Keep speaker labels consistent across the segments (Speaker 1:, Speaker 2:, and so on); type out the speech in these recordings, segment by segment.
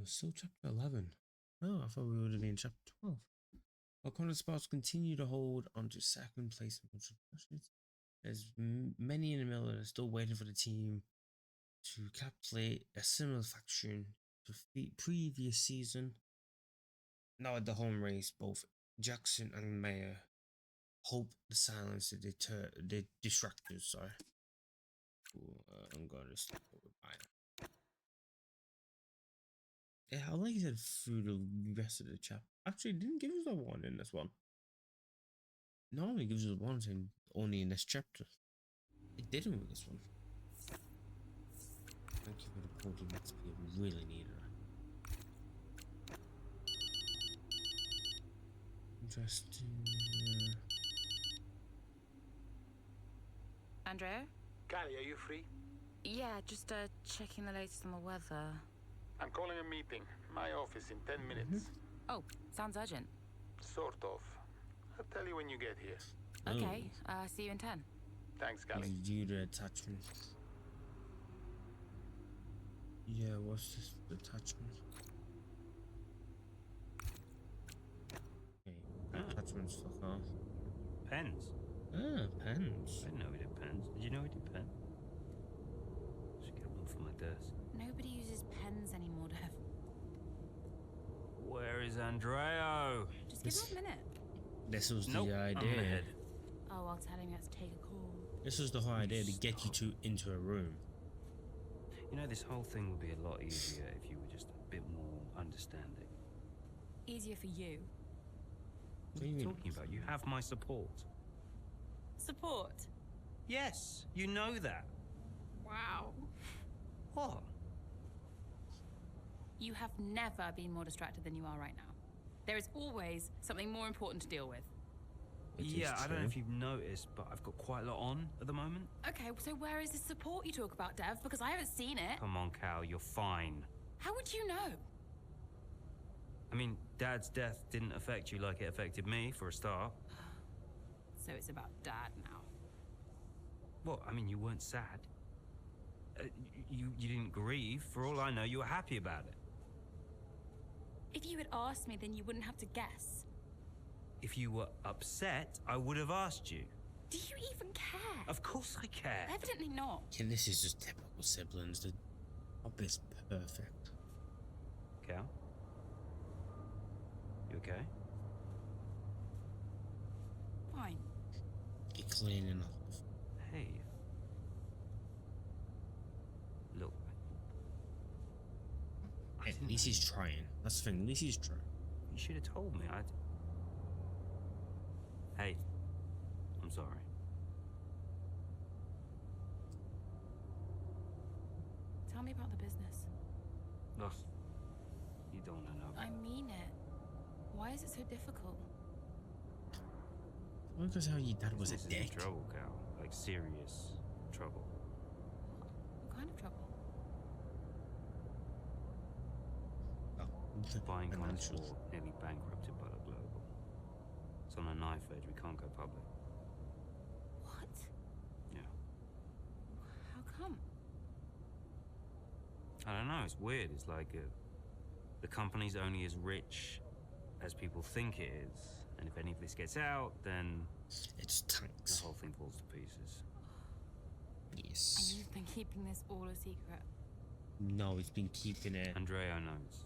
Speaker 1: still chapter 11. Oh, I thought we would have been chapter 12. While Connor Sparks continue to hold onto second place in controversies, there's many in the middle that are still waiting for the team to capitulate a similar faction to the previous season. Now at the home race, both Jackson and Mayer hope the silence to deter the distractors. Sorry. I'm going to stop with Mayer. Yeah, I like it through the rest of the chapter. Actually, it didn't give us a one in this one. Normally gives us one thing only in this chapter. It didn't with this one. Thank you for the protein XP. I really needed it. Interesting.
Speaker 2: Andrea?
Speaker 3: Callie, are you free?
Speaker 2: Yeah, just checking the latest on the weather.
Speaker 3: I'm calling a meeting. My office in 10 minutes.
Speaker 2: Oh, sounds urgent.
Speaker 3: Sort of. I'll tell you when you get here.
Speaker 2: Okay, see you in 10.
Speaker 3: Thanks, Callie.
Speaker 1: View the attachment. Yeah, what's this attachment? Okay, attachments fuck off.
Speaker 4: Pens?
Speaker 1: Ah, pens.
Speaker 4: I didn't know we did pens. Did you know we did pens? Should get one for my desk.
Speaker 2: Nobody uses pens anymore, Dev.
Speaker 4: Where is Andreo?
Speaker 2: Just give him a minute.
Speaker 1: This was
Speaker 4: Nope,
Speaker 1: the
Speaker 4: I'm
Speaker 1: idea.
Speaker 4: ahead.
Speaker 2: Oh, I'll tell him he has to take a call.
Speaker 1: This was the whole idea to get you two into a room.
Speaker 4: You know, this whole thing would be a lot easier if you were just a bit more understanding.
Speaker 2: Easier for you.
Speaker 4: What are you talking about? You have my support.
Speaker 2: Support?
Speaker 4: Yes, you know that.
Speaker 2: Wow.
Speaker 4: What?
Speaker 2: You have never been more distracted than you are right now. There is always something more important to deal with.
Speaker 4: Yeah, I don't know if you've noticed, but I've got quite a lot on at the moment.
Speaker 2: Okay, so where is the support you talk about, Dev? Because I haven't seen it.
Speaker 4: Come on, Cal, you're fine.
Speaker 2: How would you know?
Speaker 4: I mean, Dad's death didn't affect you like it affected me, for a start.
Speaker 2: So it's about Dad now.
Speaker 4: Well, I mean, you weren't sad. You didn't grieve. For all I know, you were happy about it.
Speaker 2: If you had asked me, then you wouldn't have to guess.
Speaker 4: If you were upset, I would have asked you.
Speaker 2: Do you even care?
Speaker 4: Of course I care.
Speaker 2: Evidently not.
Speaker 1: Yeah, this is just typical siblings. The job is perfect.
Speaker 4: Cal? You okay?
Speaker 2: Fine.
Speaker 1: Get cleaning up.
Speaker 4: Hey. Look.
Speaker 1: At least he's trying. That's the thing. At least he's trying.
Speaker 4: You should have told me. Hey. I'm sorry.
Speaker 2: Tell me about the business.
Speaker 4: Ugh. You don't want to know.
Speaker 2: I mean it. Why is it so difficult?
Speaker 1: Because how your dad was a
Speaker 4: Business is in
Speaker 1: dick.
Speaker 4: trouble, Cal. Like serious trouble.
Speaker 2: What kind of trouble?
Speaker 4: Buying
Speaker 1: Financials.
Speaker 4: Consport nearly bankrupted by the global. It's on a knife edge. We can't go public.
Speaker 2: What?
Speaker 4: Yeah.
Speaker 2: How come?
Speaker 4: I don't know. It's weird. It's like the company's only as rich as people think it is. And if any of this gets out, then
Speaker 1: It's
Speaker 4: the
Speaker 1: tanks.
Speaker 4: whole thing falls to pieces.
Speaker 2: And
Speaker 1: Yes.
Speaker 2: you've been keeping this all a secret?
Speaker 1: No, he's been keeping it.
Speaker 4: Andreo knows.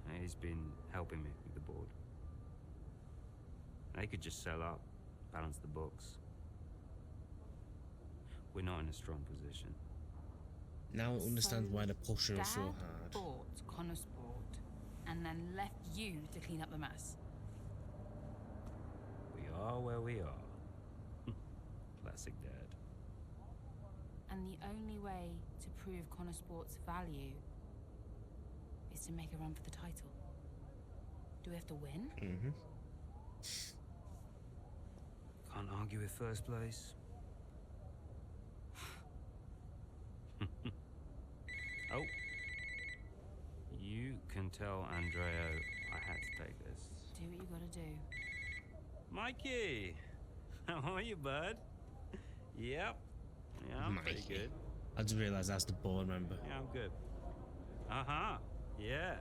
Speaker 4: And he's been helping me with the board. They could just sell up, balance the books. We're not in a strong position.
Speaker 1: Now I understand
Speaker 2: So
Speaker 1: why the pushing was so
Speaker 2: Dad
Speaker 1: hard.
Speaker 2: bought Connor Sport and then left you to clean up the mess.
Speaker 4: We are where we are. Classic Dad.
Speaker 2: And the only way to prove Connor Sport's value is to make a run for the title. Do we have to win?
Speaker 1: Mm-hmm.
Speaker 4: Can't argue with first place. Oh. You can tell Andreo I had to take this.
Speaker 2: Do what you gotta do.
Speaker 4: Mikey! How are you, bud? Yep. Yeah, I'm pretty
Speaker 1: Mikey.
Speaker 4: good.
Speaker 1: I just realised that's the board member.
Speaker 4: Yeah, I'm good. Uh-huh. Yeah,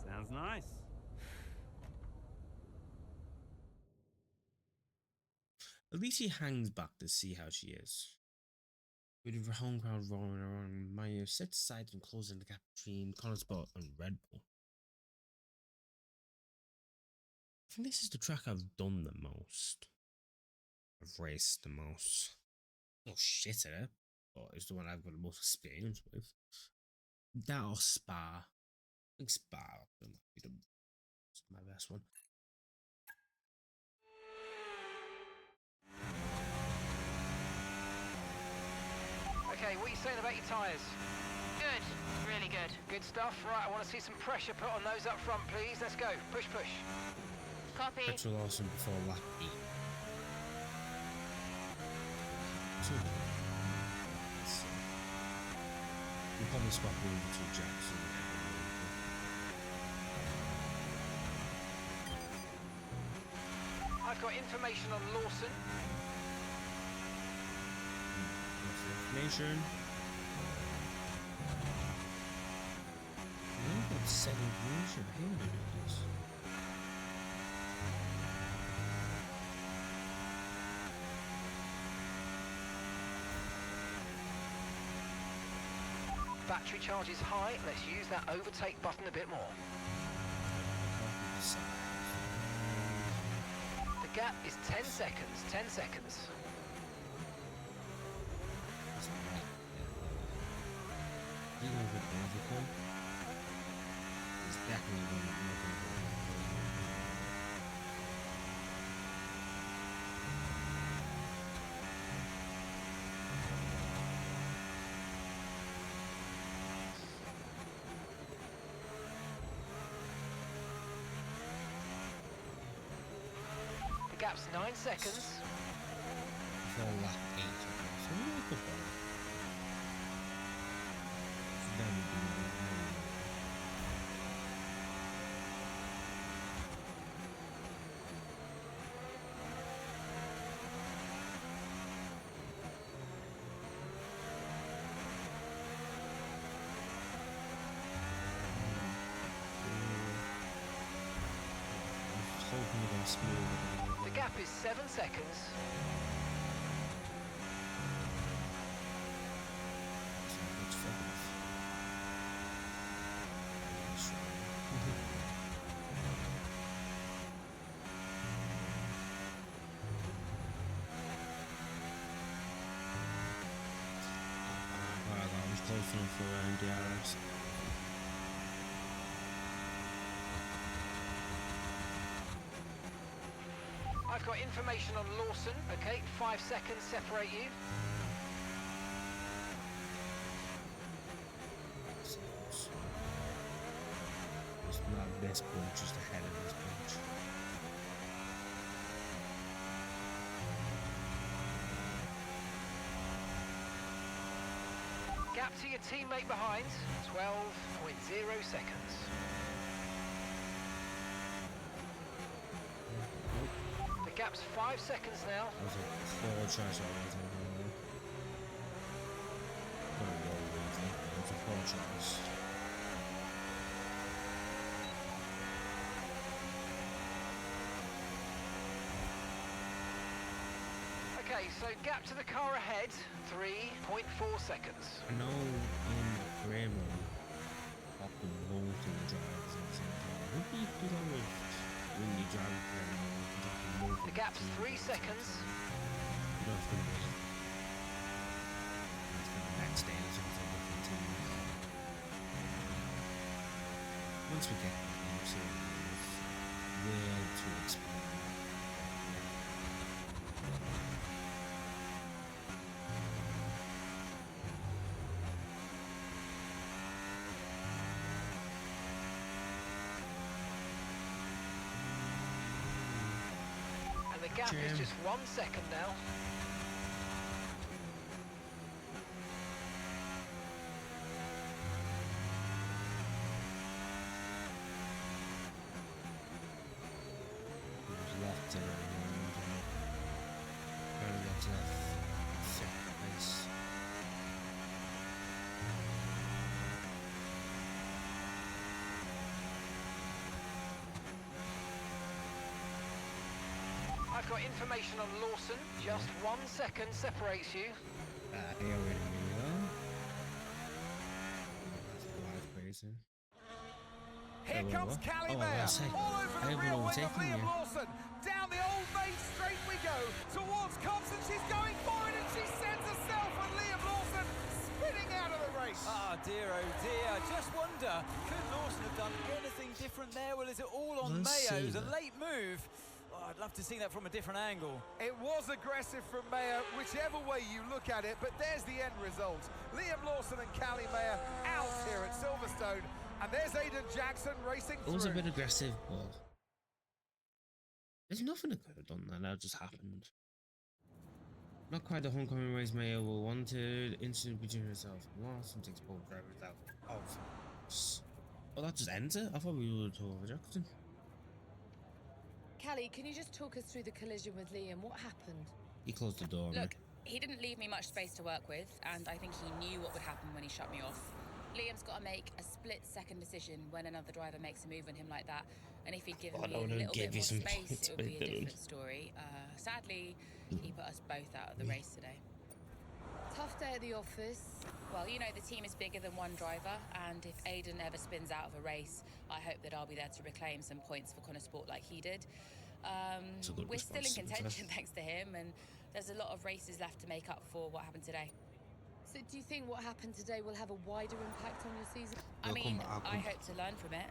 Speaker 4: sounds nice.
Speaker 1: At least he hangs back to see how she is. With her home crowd roaring around, Maya sets aside and closing the gap between Connorsport and Red Bull. I think this is the track I've done the most. I've raced the most. Oh shit at it, but it's the one I've got the most experience with. That or Spa. I think Spa might be my best one.
Speaker 5: Okay, what are you saying about your tyres?
Speaker 2: Good, really good.
Speaker 5: Good stuff. Right, I want to see some pressure put on those up front, please. Let's go. Push, push.
Speaker 2: Copy.
Speaker 1: Petrol Lawson before lap 8. We'll probably swap over to Jackson.
Speaker 5: I've got information on Lawson.
Speaker 1: What's the information? I've got 7 information. I hate when I do this.
Speaker 5: Battery charge is high. Let's use that overtake button a bit more. The gap is 10 seconds. 10 seconds.
Speaker 1: It's definitely going to be
Speaker 5: The gap's 9 seconds.
Speaker 1: before lap 8. So we really good one. So then we do hoping we're going to smooth.
Speaker 5: The gap is 7 seconds.
Speaker 1: It's fucking Alright, that was close enough for DRS.
Speaker 5: I've got information on Lawson. Okay, 5 seconds separate you.
Speaker 1: It's not this bunch, just ahead of this bunch.
Speaker 5: Gap to your teammate behind, 12.0 seconds. The gap's 5 seconds now.
Speaker 1: That was a 4 choice always. It was a 4 choice.
Speaker 5: Okay, so gap to the car ahead, 3.4 seconds.
Speaker 1: I know in Graham often multiple drivers at the same time. What do you do that with when you drive multiple?
Speaker 5: The gap's 3 seconds.
Speaker 1: You don't have to wait. It's going to backstage or something different team. Once we get into it, we're to explain.
Speaker 5: And the gap is just 1 second now.
Speaker 1: Left and apparently that's left second place.
Speaker 5: got information on Lawson. Just 1 second separates you.
Speaker 1: I already know. That's crazy.
Speaker 6: Here
Speaker 1: Wait,
Speaker 6: comes
Speaker 1: what?
Speaker 6: Callie
Speaker 1: Oh,
Speaker 6: Mayer,
Speaker 1: I say,
Speaker 6: all over
Speaker 1: I
Speaker 6: the
Speaker 1: haven't
Speaker 6: rear wing of
Speaker 1: overtaken
Speaker 6: Liam
Speaker 1: you.
Speaker 6: Lawson. Down the old main straight we go, towards Cops, and she's going for it, and she sends herself and Liam Lawson spinning out of the race.
Speaker 7: Ah, dear, oh dear. Just wonder, could Lawson have done anything different there? Well, is it all on
Speaker 1: Let's
Speaker 7: Mayo? It
Speaker 1: see
Speaker 7: was a
Speaker 1: that.
Speaker 7: late move. Oh, I'd love to see that from a different angle.
Speaker 6: It was aggressive from Mayer, whichever way you look at it, but there's the end result. Liam Lawson and Callie Mayer out here at Silverstone, and there's Aidan Jackson racing
Speaker 1: It was a
Speaker 6: through.
Speaker 1: bit aggressive, but there's nothing that could have done that. That just happened. Not quite the homecoming race Mayo will wanted. Incident between herself and Lawson takes both drivers out of. Oh, that just ends it? I thought we would talk over Jackson.
Speaker 8: Callie, can you just talk us through the collision with Liam? What happened?
Speaker 1: He closed the door.
Speaker 2: Look, he didn't leave me much space to work with, and I think he knew what would happen when he shut me off. Liam's got to make a split-second decision when another driver makes a move on him like that, and if he'd given
Speaker 1: Oh,
Speaker 2: me
Speaker 1: I
Speaker 2: a
Speaker 1: would've
Speaker 2: little
Speaker 1: gave
Speaker 2: bit
Speaker 1: you
Speaker 2: more
Speaker 1: some
Speaker 2: space,
Speaker 1: points,
Speaker 2: it would be
Speaker 1: but
Speaker 2: a
Speaker 1: I didn't.
Speaker 2: different story. Sadly, he put us both out of the race today.
Speaker 8: Tough day at the office.
Speaker 2: Well, you know, the team is bigger than one driver, and if Aidan ever spins out of a race, I hope that I'll be there to reclaim some points for Connor Sport like he did.
Speaker 1: It's a good
Speaker 2: We're still in
Speaker 1: response, to be fair.
Speaker 2: contention thanks to him, and there's a lot of races left to make up for what happened today.
Speaker 8: So do you think what happened today will have a wider impact on your season?
Speaker 2: I
Speaker 1: We'll
Speaker 2: mean,
Speaker 1: come back
Speaker 2: I
Speaker 1: on.
Speaker 2: hope to learn from it.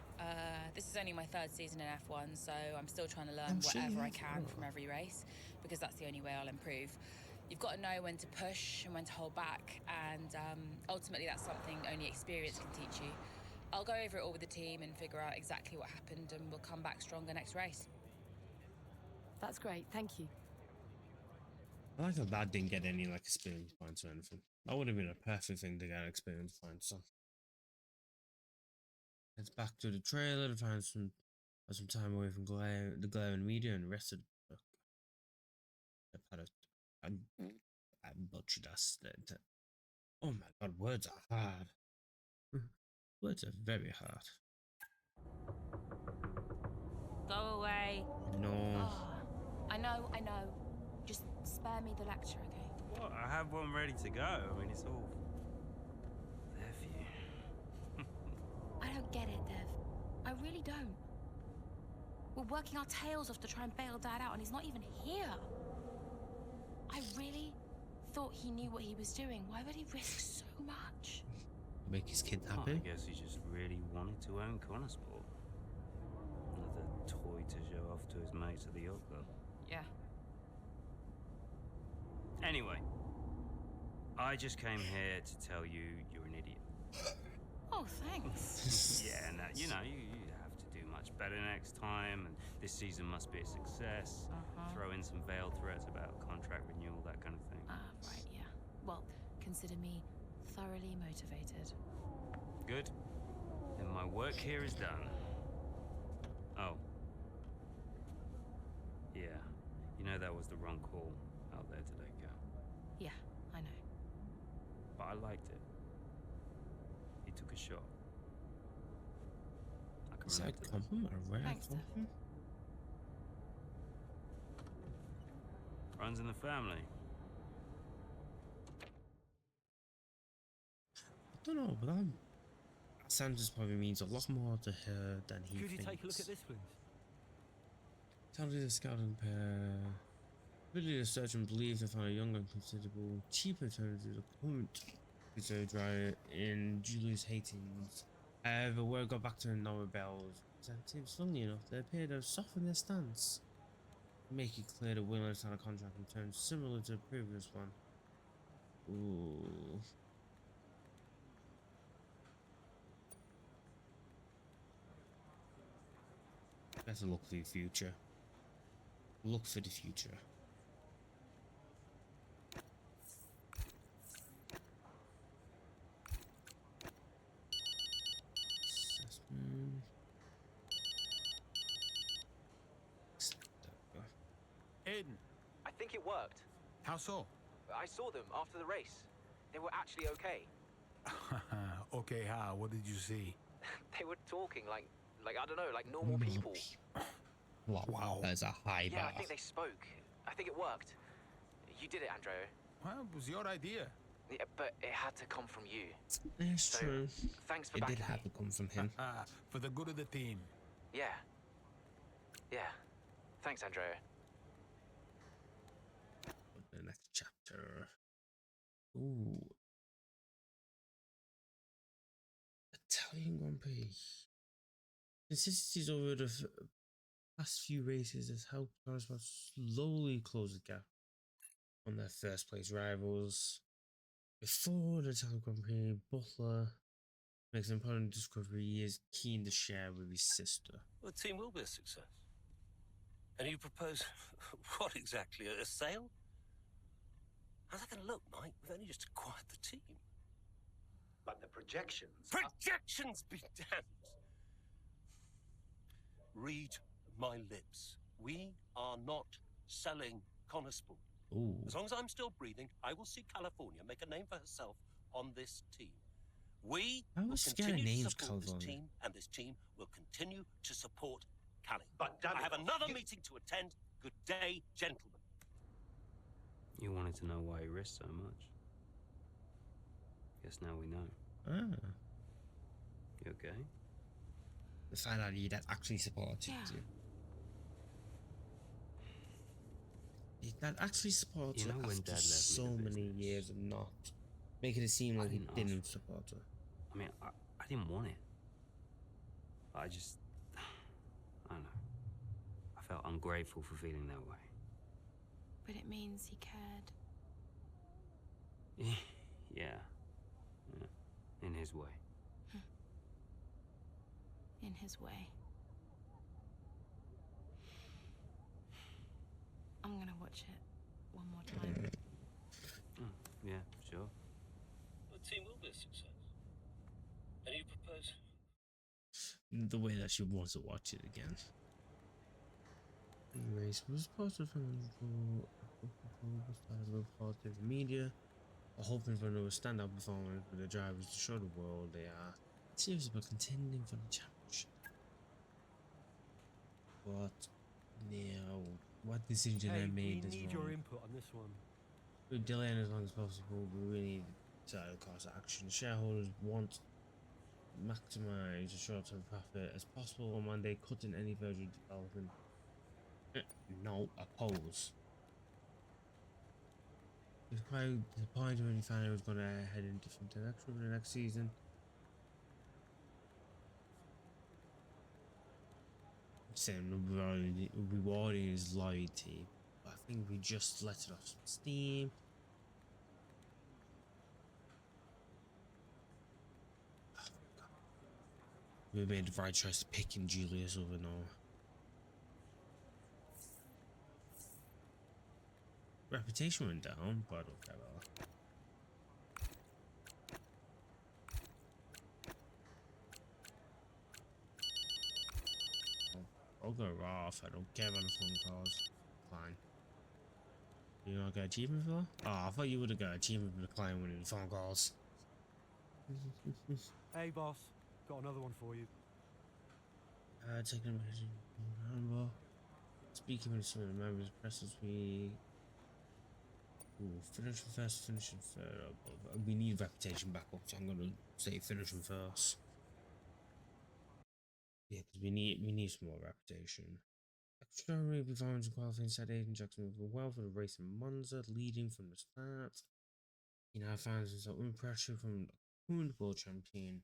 Speaker 2: This is only my third season in F1, so I'm still trying to learn
Speaker 1: I'm sure
Speaker 2: whatever
Speaker 1: you
Speaker 2: I
Speaker 1: have.
Speaker 2: can
Speaker 1: Oh.
Speaker 2: from every race, because that's the only way I'll improve. You've got to know when to push and when to hold back, and ultimately that's something only experience can teach you. I'll go over it all with the team and figure out exactly what happened, and we'll come back stronger next race.
Speaker 8: That's great, thank you.
Speaker 1: I like that Dad didn't get any like experience points or anything. That would have been a perfect thing to get experience points on. Heads back to the trailer to find some time away from the glare and media and rest of the book. I butchered us. Oh my god, words are hard. Words are very hard.
Speaker 2: Go away.
Speaker 1: No.
Speaker 2: Oh, I know. Just spare me the lecture, okay?
Speaker 4: What? I have one ready to go. I mean, it's all there for you.
Speaker 2: I don't get it, Dev. I really don't. We're working our tails off to try and bail Dad out, and he's not even here. I really thought he knew what he was doing. Why would he risk so much?
Speaker 1: Make his kid
Speaker 4: Oh,
Speaker 1: happy.
Speaker 4: I guess he just really wanted to own Connor Sport. Another toy to show off to his mates at the yacht club.
Speaker 2: Yeah.
Speaker 4: Anyway, I just came here to tell you you're an idiot.
Speaker 2: Oh, thanks.
Speaker 4: Yeah, no, you know, you have to do much better next time, and this season must be a success. Throw in some veiled threats about contract renewal, that kind of thing.
Speaker 2: Right, yeah. Well, consider me thoroughly motivated.
Speaker 4: Good. Then my work here is done. Oh. Yeah. You know that was the wrong call out there today, Cal.
Speaker 2: Yeah, I know.
Speaker 4: But I liked it. You took a shot. I can
Speaker 1: Is that
Speaker 4: relate
Speaker 1: a
Speaker 4: to that.
Speaker 1: compliment? A rare
Speaker 2: Thanks, Dev.
Speaker 1: compliment?
Speaker 4: Runs in the family.
Speaker 1: I don't know, but that sentence probably means a lot more to her than he
Speaker 7: Could you
Speaker 1: thinks.
Speaker 7: take a look at this, please?
Speaker 1: Tells you the scouting pair. Really, the surgeon believes they found a younger and considerable, cheaper alternative to the current pizza dryer in Julius Haytings. However, word got back to Nora Bell's representatives. Funnily enough, they appear to have softened their stance, make it clear they're willing to sign a contract in terms similar to the previous one. Ooh. Better look for the future. Look for the future. Assessment.
Speaker 9: Aiden,
Speaker 5: I think it worked.
Speaker 9: how so?
Speaker 5: I saw them after the race. They were actually okay.
Speaker 9: Okay, how? What did you see?
Speaker 5: They were talking like I don't know, like normal people.
Speaker 1: Wow,
Speaker 9: Wow.
Speaker 1: that's a high
Speaker 5: Yeah,
Speaker 1: bar.
Speaker 5: I think they spoke. I think it worked. You did it, Andrea.
Speaker 9: Well, it was your idea.
Speaker 5: Yeah, but it had to come from you.
Speaker 1: That's
Speaker 5: So,
Speaker 1: true.
Speaker 5: thanks for
Speaker 1: It
Speaker 5: backing
Speaker 1: did have
Speaker 5: me.
Speaker 1: to come from him.
Speaker 9: For the good of the team.
Speaker 5: Yeah. Yeah. Thanks, Andrea.
Speaker 1: The next chapter. Ooh. Italian Grand Prix. Consistencies over the past few races has helped Motorsport slowly close the gap on their first place rivals. Before the Italian Grand Prix, Butler makes an important discovery he is keen to share with his sister.
Speaker 10: Well, the team will be a success. And you propose what exactly? A sale? How's that going to look, Mike? We've only just acquired the team.
Speaker 11: But the projections...
Speaker 10: Projections be damned! Read my lips. We are not selling Connorsport.
Speaker 1: Ooh.
Speaker 10: As long as I'm still breathing, I will see California make a name for herself on this team. We
Speaker 1: I
Speaker 10: will
Speaker 1: was scared
Speaker 10: continue to
Speaker 1: names
Speaker 10: support this
Speaker 1: California.
Speaker 10: team, and this team will continue to support Cali.
Speaker 11: But
Speaker 10: I have another meeting to attend. Good day, gentlemen.
Speaker 4: You wanted to know why he risked so much. Guess now we know.
Speaker 1: Ah.
Speaker 4: You okay?
Speaker 1: The find out that actually supported you. That actually supports
Speaker 4: You
Speaker 1: her
Speaker 4: know when
Speaker 1: after
Speaker 4: Dad left me
Speaker 1: so
Speaker 4: the
Speaker 1: many
Speaker 4: business,
Speaker 1: years of not making it seem
Speaker 4: I
Speaker 1: like he
Speaker 4: didn't
Speaker 1: didn't
Speaker 4: ask.
Speaker 1: support her.
Speaker 4: I mean, I didn't want it. I just... I don't know. I felt ungrateful for feeling that way.
Speaker 2: But it means he cared.
Speaker 4: Yeah. In his way.
Speaker 2: In his way. I'm gonna watch it one more time.
Speaker 4: Yeah, sure.
Speaker 10: The team will be a success. And you propose...
Speaker 1: The way that she wants to watch it again. The race was posted from positive media, are hoping for another standout performance for the drivers to show the world they are serious about contending for the championship. But now, what decision I made is wrong.
Speaker 11: input on this one.
Speaker 1: We're delaying as long as possible. We really need to cost action. Shareholders want to maximize the short-term profit as possible on Monday, cutting any further development. No, oppose. It's quite disappointing when you found out it was going to head in different direction for the next season. Saying rewarding his loyalty, but I think we just let it off some steam. We made the right choice picking Julius over Noah. Reputation went down, but okay, well. I'll go off. I don't care about the phone calls. Fine. You not got achievement for that? Oh, I thought you would have got achievement for the client winning the phone calls.
Speaker 11: Hey, boss. Got another one for you.
Speaker 1: Taking a remember. Speaking with some of the members, press this week. Ooh, finish first, finishing third. We need reputation back up, so I'm gonna say finishing first. Yeah, because we need some more reputation. Extraordinary performance in qualifying set 8 and Jackson moving well for the race in Monza, leading from the start. He now finds himself under pressure from the current world champion.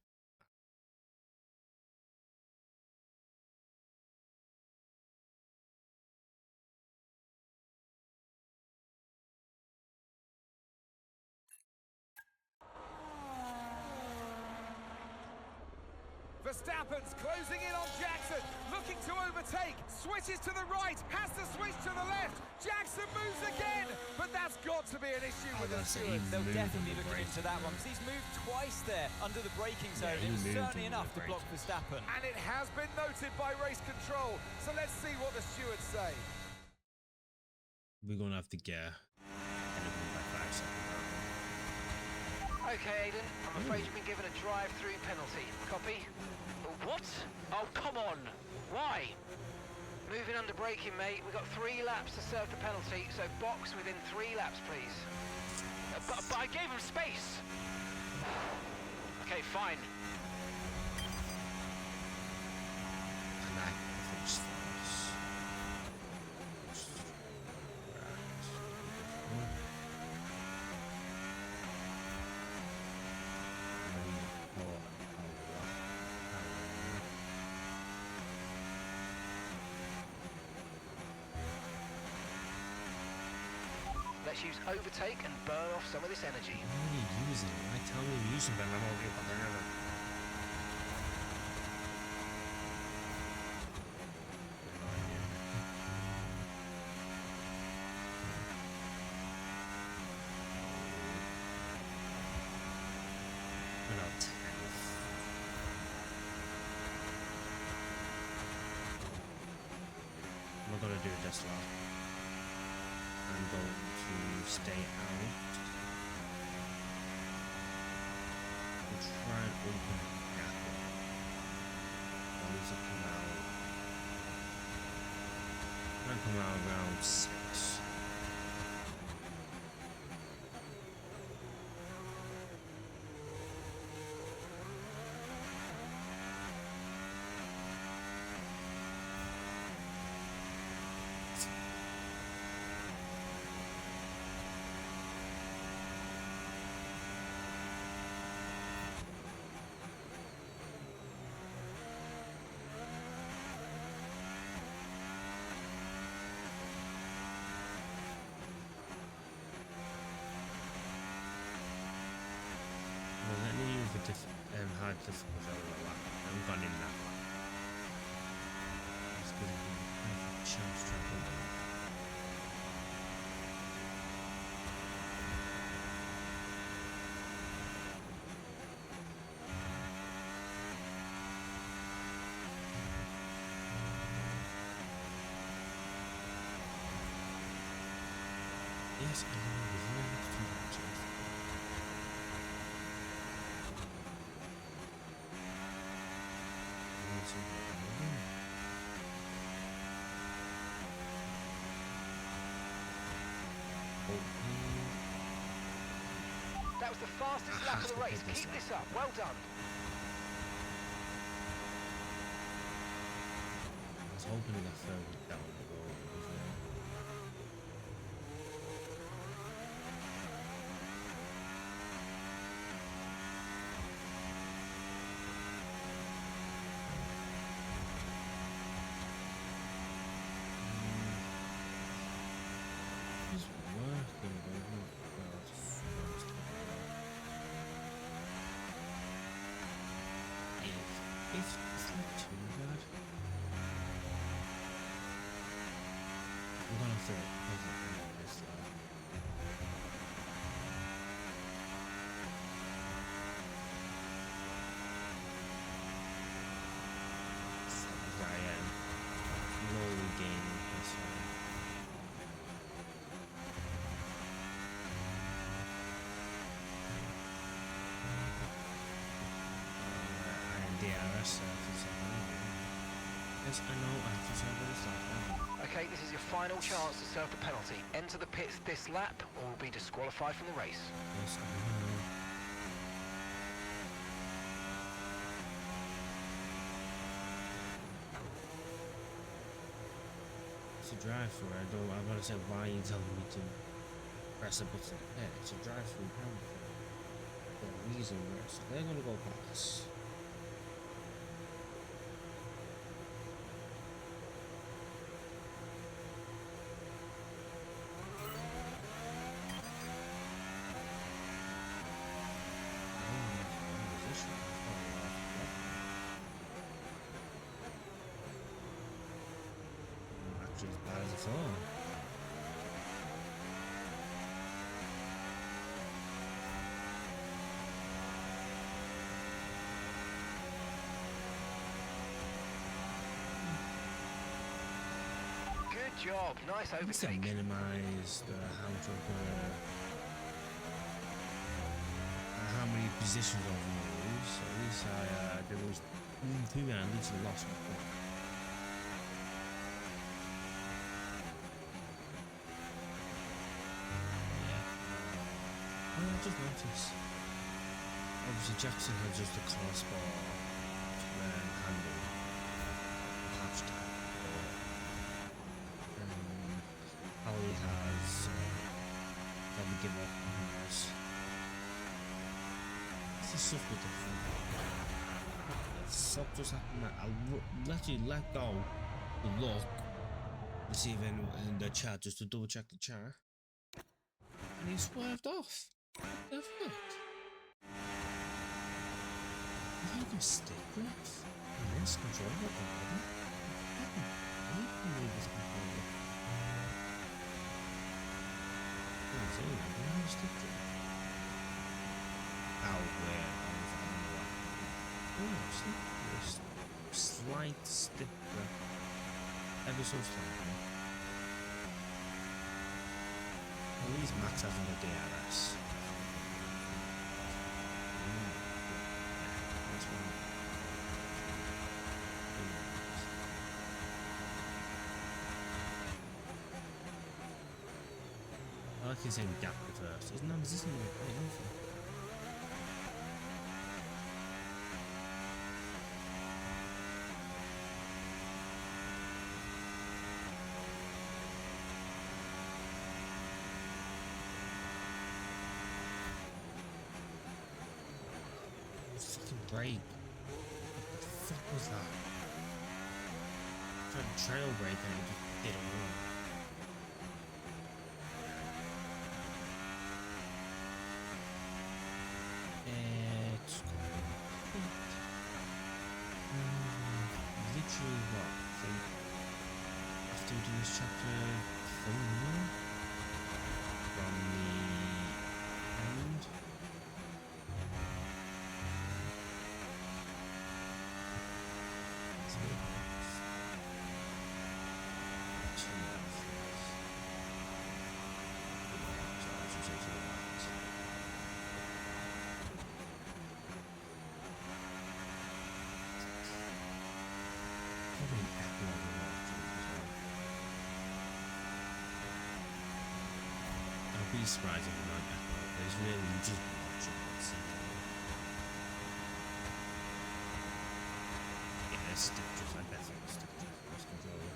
Speaker 6: Verstappen's closing in on Jackson, looking to overtake, switches to the right, has to switch to the left. Jackson moves again, but that's got to be an issue with the stewards.
Speaker 7: They'll definitely be looking into that one because he's moved twice there under the braking zone.
Speaker 1: Yeah,
Speaker 7: It was
Speaker 1: he moved
Speaker 7: certainly
Speaker 1: under
Speaker 7: enough
Speaker 1: the
Speaker 7: to block Verstappen.
Speaker 6: And it has been noted by race control, so let's see what the stewards say.
Speaker 1: We're gonna have to get anything by 5 seconds.
Speaker 5: Okay, Aiden, I'm afraid you've been given a drive-through penalty. Copy? What? Oh, come on! Why? Moving under braking, mate. We've got 3 laps to serve the penalty, so box within 3 laps, please. But I gave him space. Okay, fine. Let's use overtake and burn off some of this energy.
Speaker 1: What are you using? I tell me you're using them, I'm over about that. I'm not gonna do it this long. I'm going to stay out and try and open the gap. At least I'll come out. I'm gonna come out around 6. Hard difficult I'm gone in that one. It's gonna be a chance trouble. Yes, I know there's no need to do that, Jeff.
Speaker 5: That was the fastest lap of the race. Keep this up. Well done.
Speaker 1: I was hoping to get further down the road. It's working, but it's not too bad. I'm gonna have to cover this lap. I am slowly gaining this one. DRS surface. Yes, I know I have to serve this lap.
Speaker 5: Okay, this is your final chance to serve the penalty. Enter the pits this lap or will be disqualified from the race.
Speaker 1: Yes, I know. It's a drive-through. I'm gonna say why you telling me to press a button. Yeah, it's a drive-through for a reason, right? So they're gonna go past. Actually, as bad as I thought.
Speaker 5: Good job. Nice
Speaker 1: I need to
Speaker 5: overtake.
Speaker 1: minimize how much I'm gonna, how many positions I'm gonna lose. So at least I did lose 2 and I literally lost my point. I just noticed. Obviously, Jackson had just the crossbar handle, hatch tag, Holly has probably give up on hers. It's just stuff with different. What the fuck just happened there? I literally let go to look to see if anyone in the chat, just to double check the chat, and he swerved off. What the fuck? If I can stick with this controller already, I can move this controller. Oh, where I was on the way. Oh, slight stick grip. Ever so slightly. At least Max has a DRS. That's one. I like his saying gap first. Isn't that resistant to it? Fucking brake. What the fuck was that? I tried to trail brake and it just didn't work. Literally what I think after we do this chapter 4 from the end. I'd be surprised if it's not epilogue. There's really just watching and see. Yeah, there's stick drift. I definitely stick drift on this controller.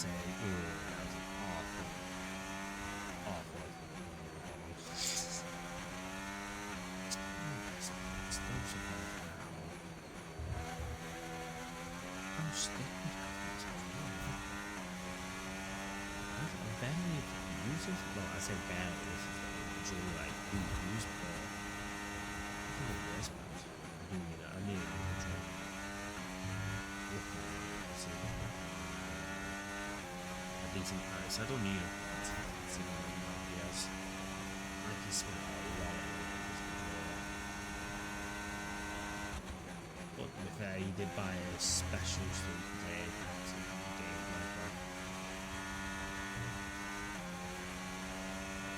Speaker 1: Say, that was an awful. Still surprised how stick with happens. I barely use it. Well, I say barely. This is usually like use, but I think the worst part. I need it in control. Decent price. I don't need it. Yes. I can spend a lot of money on this controller. But to be fair, he did buy a special so you can play Apex and game like that.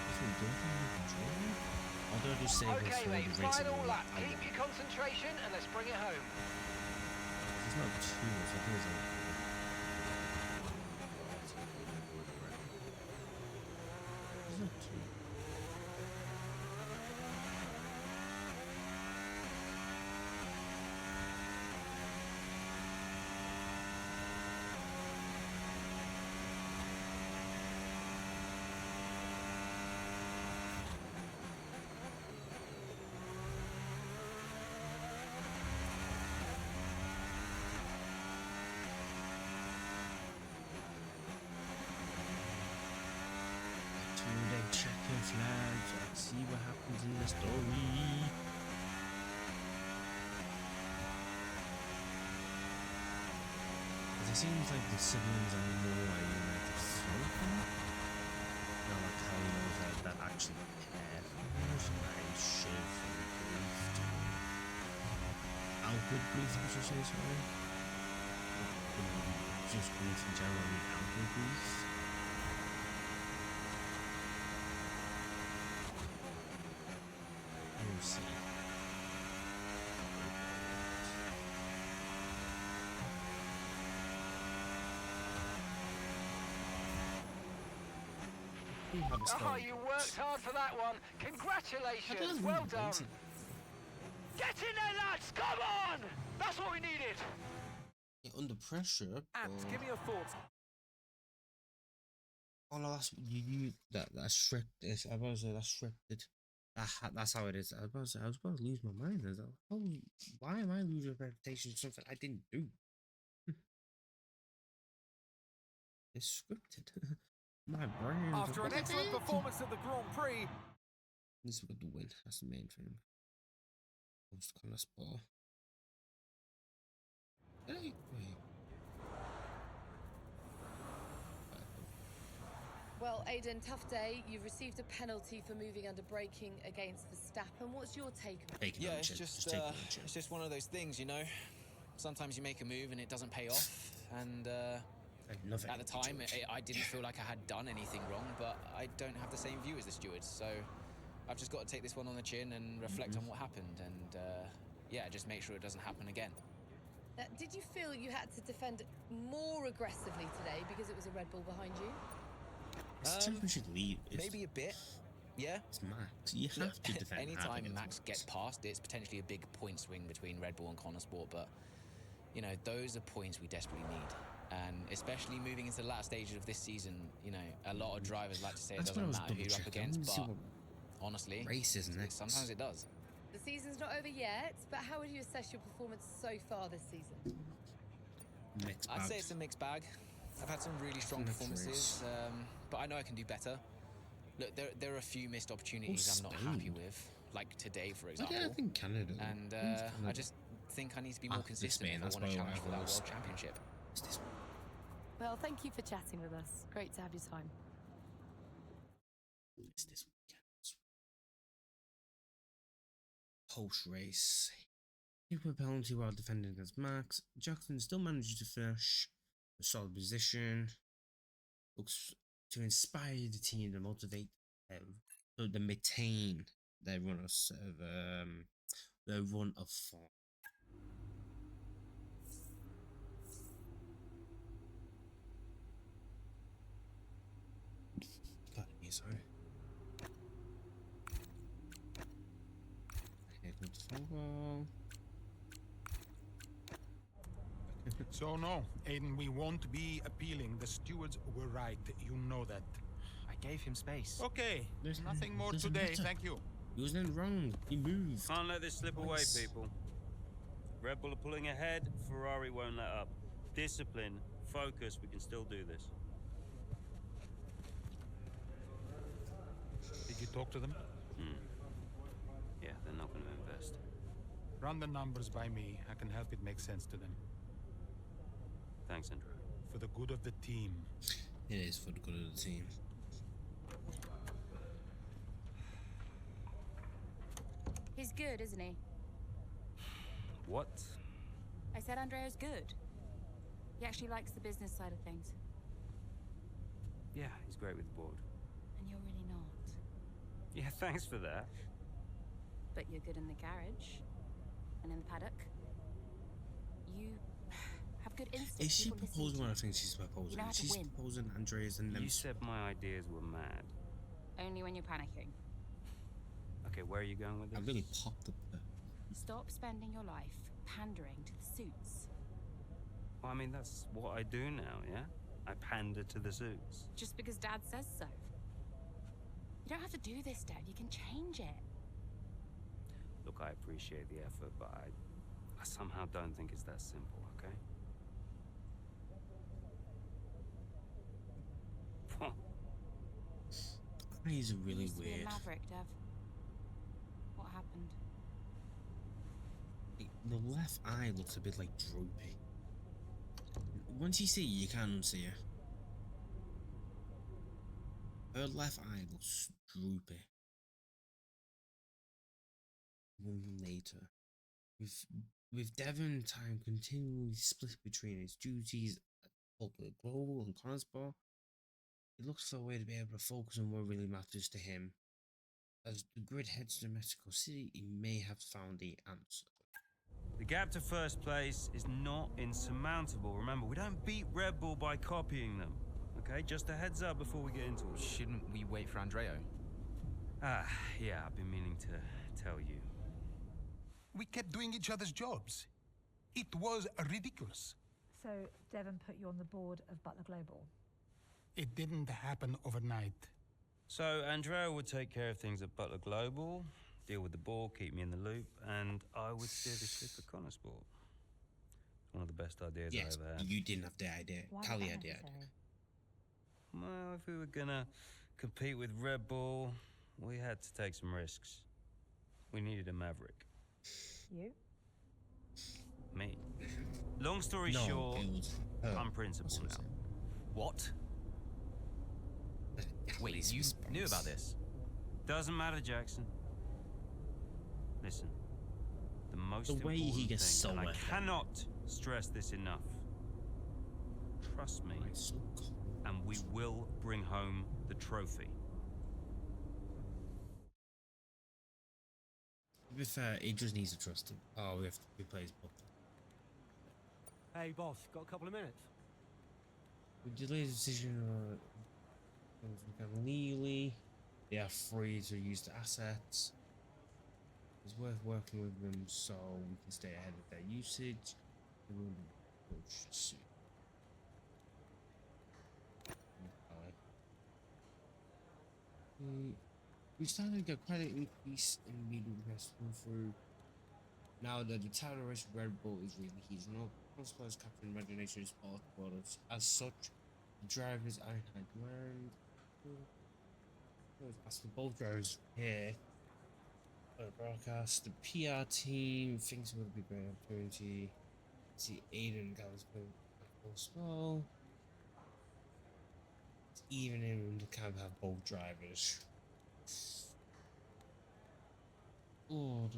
Speaker 1: This one don't have a controller? Although I just save it for the
Speaker 5: mate,
Speaker 1: racing
Speaker 5: final lap.
Speaker 1: I
Speaker 5: Keep your concentration and let's bring it home.
Speaker 1: It's not too much. I think it's like checking flags. Let's see what happens in the story. Because it seems like the siblings are more like United Front. Not like how he knows that actually care for him. So I should feel briefed. Outward brief, I should say, sorry. Just going to general alcohol, please. We'll see.
Speaker 5: Oh, you worked hard for that one. Congratulations. Well done. Get in there, lads. Come on. That's what we needed.
Speaker 1: Yeah, under pressure.
Speaker 6: Ant, give me your thoughts.
Speaker 1: Oh no, that's that's scripted. I was say that's scripted. That's how it is. I was about to lose my mind. I was like, oh, why am I losing reputation for something I didn't do? It's scripted. My brain.
Speaker 6: After an excellent performance at the Grand Prix.
Speaker 1: This is what the win. That's the main thing. Most kind of spot. Hey, wait.
Speaker 8: Well, Aidan, tough day. You've received a penalty for moving under braking against Verstappen. What's your take on it?
Speaker 12: Yeah, it's just one of those things, you know. Sometimes you make a move and it doesn't pay off, and at the time I didn't feel like I had done anything wrong, but I don't have the same view as the stewards, so I've just got to take this one on the chin and reflect on what happened, and yeah, just make sure it doesn't happen again.
Speaker 8: Did you feel you had to defend more aggressively today because it was a Red Bull behind you?
Speaker 1: It's championship lead.
Speaker 12: Maybe a bit, yeah.
Speaker 1: It's Max. You have to defend.
Speaker 12: Anytime Max gets past, it's potentially a big point swing between Red Bull and Connor Sport, but you know, those are points we desperately need. And especially moving into the last stages of this season, you know, a lot of drivers like to say it doesn't matter who you're up against, but honestly, sometimes it does.
Speaker 8: The season's not over yet, but how would you assess your performance so far this season?
Speaker 12: I'd say it's a mixed bag. I've had some really strong performances, but I know I can do better. Look, there are a few missed opportunities I'm not happy with, like today, for example.
Speaker 1: I think Canada.
Speaker 12: And I just think I need to be more consistent if I want to challenge for that World Championship.
Speaker 8: Well, thank you for chatting with us. Great to have your time.
Speaker 1: It's this weekend. Post race. Give a penalty while defending against Max. Jackson still manages to finish a solid position. Looks to inspire the team to motivate them, so to maintain their run of form. Pardon me, sorry. Okay, good football.
Speaker 9: So no, Aiden, we won't be appealing. The stewards were right. You know that.
Speaker 4: I gave him space.
Speaker 9: Okay, there's nothing more today.
Speaker 1: Matter.
Speaker 9: Thank you.
Speaker 1: He was nothing wrong. He moved.
Speaker 4: Can't let this slip away, people. Red Bull are pulling ahead. Ferrari won't let up. Discipline, focus. We can still do this.
Speaker 9: Did you talk to them?
Speaker 4: Yeah, they're not going to invest.
Speaker 9: Run the numbers by me. I can help it make sense to them.
Speaker 4: Thanks, Andrew.
Speaker 9: For the good of the team.
Speaker 1: It is for the good of the team.
Speaker 2: He's good, isn't he?
Speaker 4: What?
Speaker 2: I said Andrea's good. He actually likes the business side of things.
Speaker 4: Yeah, he's great with the board.
Speaker 2: And you're really not.
Speaker 4: Yeah, thanks for that.
Speaker 2: But you're good in the garage. And in the paddock. You have good instincts.
Speaker 1: Is she proposing what I think she's proposing?
Speaker 2: You know
Speaker 1: She's proposing Andreas and them.
Speaker 4: You said my ideas were mad.
Speaker 2: Only when you're panicking.
Speaker 4: Okay, where are you going with this?
Speaker 1: I really popped up there.
Speaker 2: Stop spending your life pandering to the suits.
Speaker 4: Well, I mean, that's what I do now, yeah? I pander to the suits.
Speaker 2: Just because Dad says so. You don't have to do this, Dad. You can change it.
Speaker 4: Look, I appreciate the effort, but I somehow don't think it's that simple, okay?
Speaker 1: He's really
Speaker 2: used to be a
Speaker 1: weird.
Speaker 2: maverick, Dev. What happened?
Speaker 1: The left eye looks a bit like droopy. Once you see it, you can't see her. Her left eye looks droopy. One later, with Devon time continually split between his duties at public, global, and Consport. He looks for a way to be able to focus on what really matters to him. As the grid heads to Mexico City, he may have found the answer.
Speaker 4: The gap to first place is not insurmountable. Remember, we don't beat Red Bull by copying them. Okay, just a heads up before we get into it.
Speaker 12: Shouldn't we wait for Andreo?
Speaker 4: Yeah, I've been meaning to tell you.
Speaker 9: We kept doing each other's jobs. It was ridiculous.
Speaker 13: So Devon put you on the board of Butler Global?
Speaker 9: It didn't happen overnight.
Speaker 4: So Andrea would take care of things at Butler Global, deal with the board, keep me in the loop, and I would steer the ship at Connorsport. It's one of the best ideas I ever had.
Speaker 1: You didn't have the idea. Callie had the idea.
Speaker 4: Well, if we were gonna compete with Red Bull, we had to take some risks. We needed a maverick.
Speaker 13: You?
Speaker 4: Me. Long story short, I'm principal now.
Speaker 12: What? Wait, you knew about this?
Speaker 4: Doesn't matter, Jackson. Listen, the most
Speaker 1: The way
Speaker 4: important
Speaker 1: he gets
Speaker 4: thing,
Speaker 1: so
Speaker 4: and I
Speaker 1: ahead.
Speaker 4: cannot stress this enough. Trust me, and we will bring home the trophy.
Speaker 1: To be fair, he just needs to trust him. Oh, we have to replace Bob.
Speaker 11: Hey, boss, got a couple of minutes?
Speaker 1: We delayed the decision legally. They are free to use the assets. It's worth working with them so we can stay ahead of their usage. We started to get quite an increase in media investment through. Now that the title race of Red Bull is really heating up, Consport is capturing imagination in sports products. As such, the drivers are in high demand. As for both drivers here, the broadcast, the PR team thinks it would be a great opportunity. See Aiden Gallus as well. It's even in the camp have both drivers. Oh,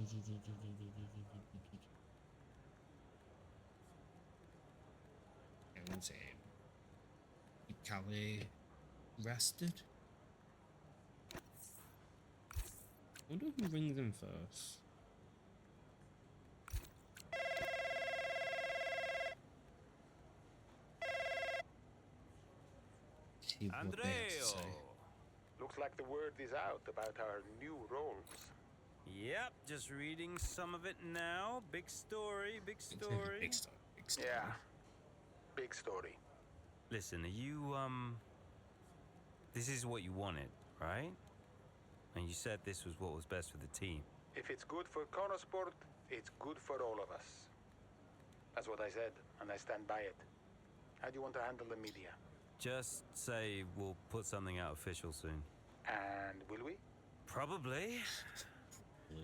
Speaker 1: I won't say keep Calais rested. I wonder who rings him first. See what they have to say.
Speaker 3: Looks like the word is out about our new roles.
Speaker 4: Yep, just reading some of it now. Big story, big story.
Speaker 1: Big story, big story.
Speaker 3: Yeah, big story.
Speaker 4: Listen, are you, this is what you wanted, right? And you said this was what was best for the team.
Speaker 3: If it's good for Connosport, it's good for all of us. That's what I said, and I stand by it. How do you want to handle the media?
Speaker 4: Just say we'll put something out official soon.
Speaker 3: And will we?
Speaker 4: Probably.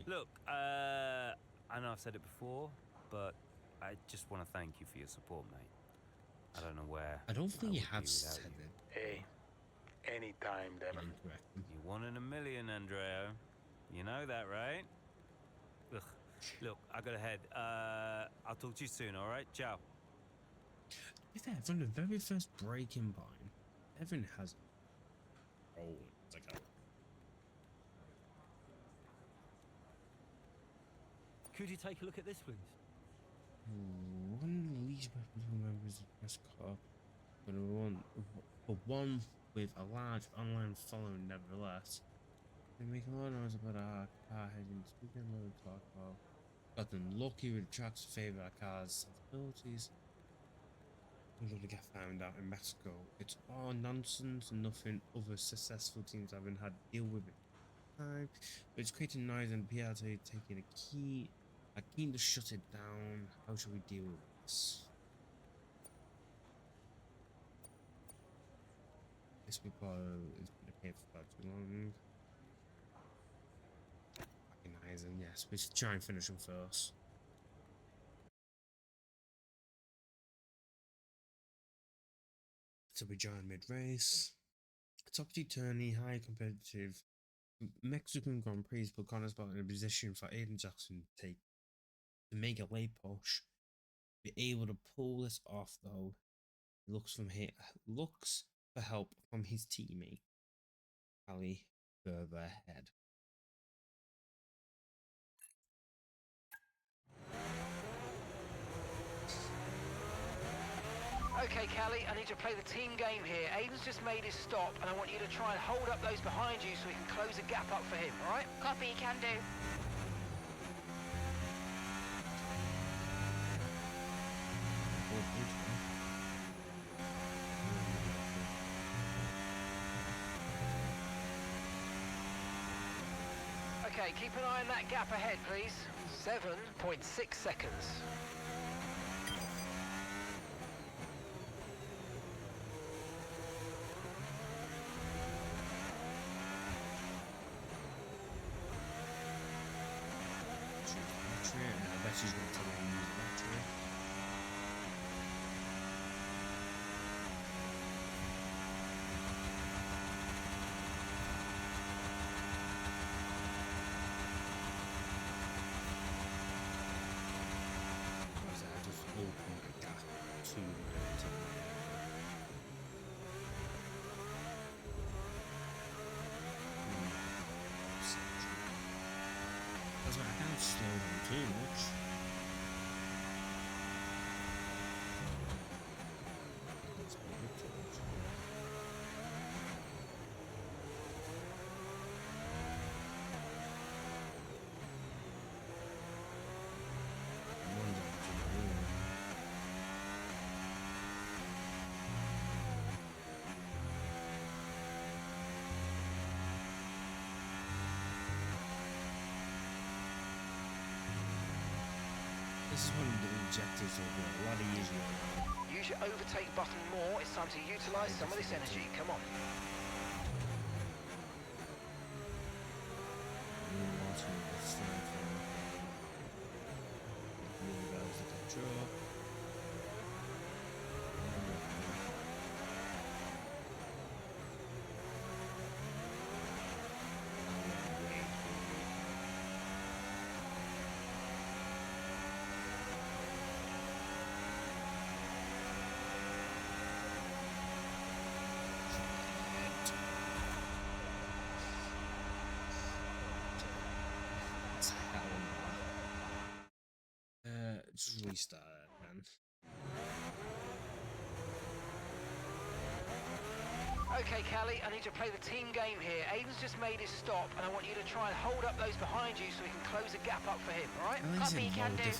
Speaker 4: Look, I know I've said it before, but I just want to thank you for your support, mate. I don't know where.
Speaker 1: I don't think
Speaker 4: I
Speaker 1: he
Speaker 4: would be
Speaker 1: has
Speaker 4: without
Speaker 1: said
Speaker 4: you.
Speaker 1: it.
Speaker 3: Hey, anytime, Devon.
Speaker 4: You one in a million, Andreo. You know that, right? Ugh. Look, I gotta head. I'll talk to you soon, all right? Ciao.
Speaker 1: To be fair, from the very first breaking point, Evan has. Oh, it's like a.
Speaker 11: Could you take a look at this, please?
Speaker 1: One of the least reputable members of the press corps, but one with a large online following, nevertheless. They make a lot of noise about our car heading. Speaking of the talk about, gotten lucky with tracks to favor our car's sensibilities. We're going to get found out in Mexico. It's all nonsense and nothing other successful teams haven't had to deal with it. But it's creating noise and PRT taking a key. I keen to shut it down. How should we deal with this? This because it's been a pain for far too long. Recognizing, yes, we should try and finish him first. So we join mid-race. Topsy-turvy, high competitive Mexican Grand Prix put Connorsport in a position for Aiden Jackson to make a late push. Be able to pull this off though looks for help from his teammate, Ali, further ahead.
Speaker 5: Okay, Callie, I need you to play the team game here. Aiden's just made his stop, and I want you to try and hold up those behind you so we can close a gap up for him, all right?
Speaker 2: Copy, can do.
Speaker 5: Okay, keep an eye on that gap ahead, please. 7.6 seconds.
Speaker 1: I bet she's going to tell me to use the battery. I just opened the gap to the battery. That's why I can't slow down too much. That's a bit too much. I wonder what you're doing. This is one of the objectives of a lot of years ago.
Speaker 5: Use your overtake button more. It's time to utilize some of this energy. Come on.
Speaker 1: Just restart it, man.
Speaker 5: Okay, Callie, I need you to play the team game here. Aiden's just made his stop, and I want you to try and hold up those behind you so we can close a gap up for him, all right?
Speaker 2: Copy, can do.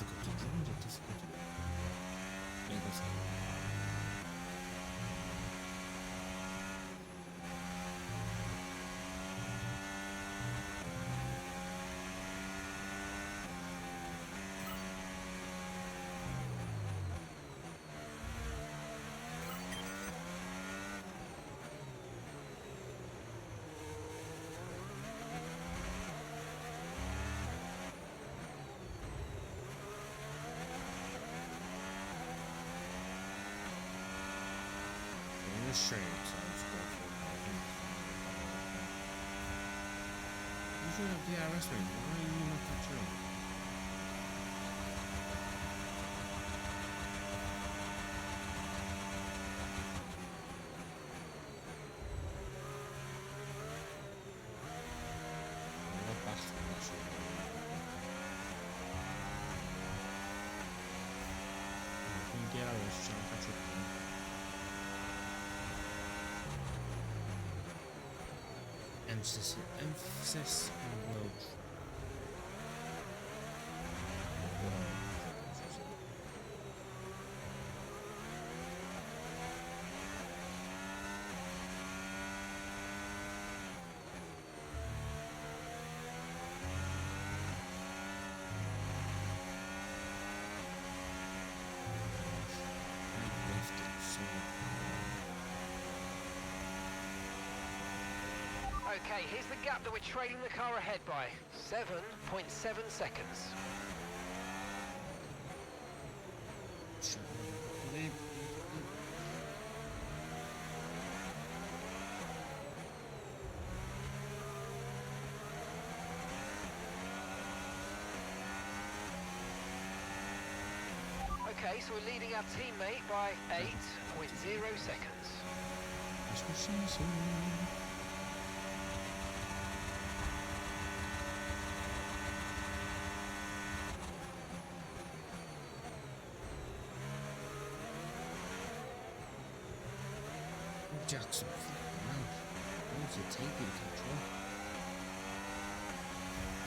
Speaker 1: Straight, so I'll just go for it. You should have DRS range. Why are you not control? What bastard actually? I think DRS trying to catch up. Emphasis on world.
Speaker 5: Okay, here's the gap that we're trailing the car ahead by. 7.7 seconds. Okay, Okay, so we're leading our teammate by 8.0 seconds.
Speaker 1: That's what she said. Jackson, what's it taking control?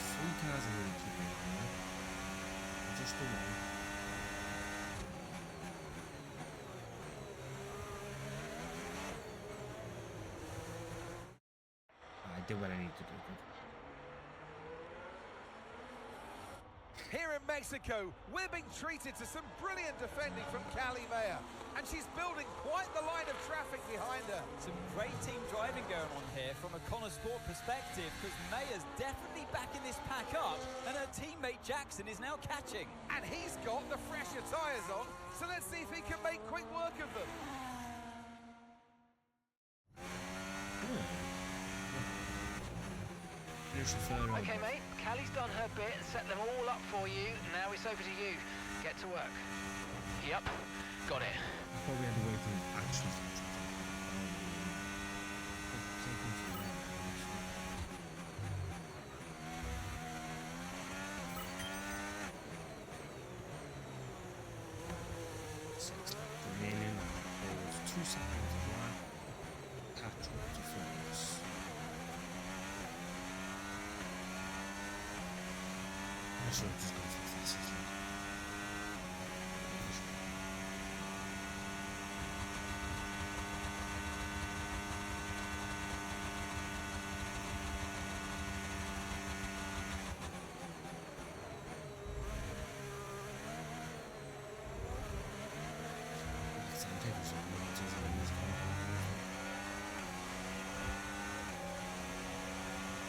Speaker 1: 3 cars are really keeping it on. Just the one. I did what I need to do.
Speaker 6: Here in Mexico, we're being treated to some brilliant defending from Callie Mayer. And she's building quite the line of traffic behind her.
Speaker 7: Some great team driving going on here from a Connor Sport perspective, because Mayer's definitely backing this pack up, and her teammate Jackson is now catching.
Speaker 6: And he's got the fresher tyres on, so let's see if he can make quick work of them.
Speaker 5: Okay, mate, Callie's done her bit, set them all up for you. Now it's over to you. Get to work. Yep, got it.
Speaker 1: Probably had to wait for the actual remaining 2 seconds of lap. Catch up to France. I should have just gone for the fastest lap.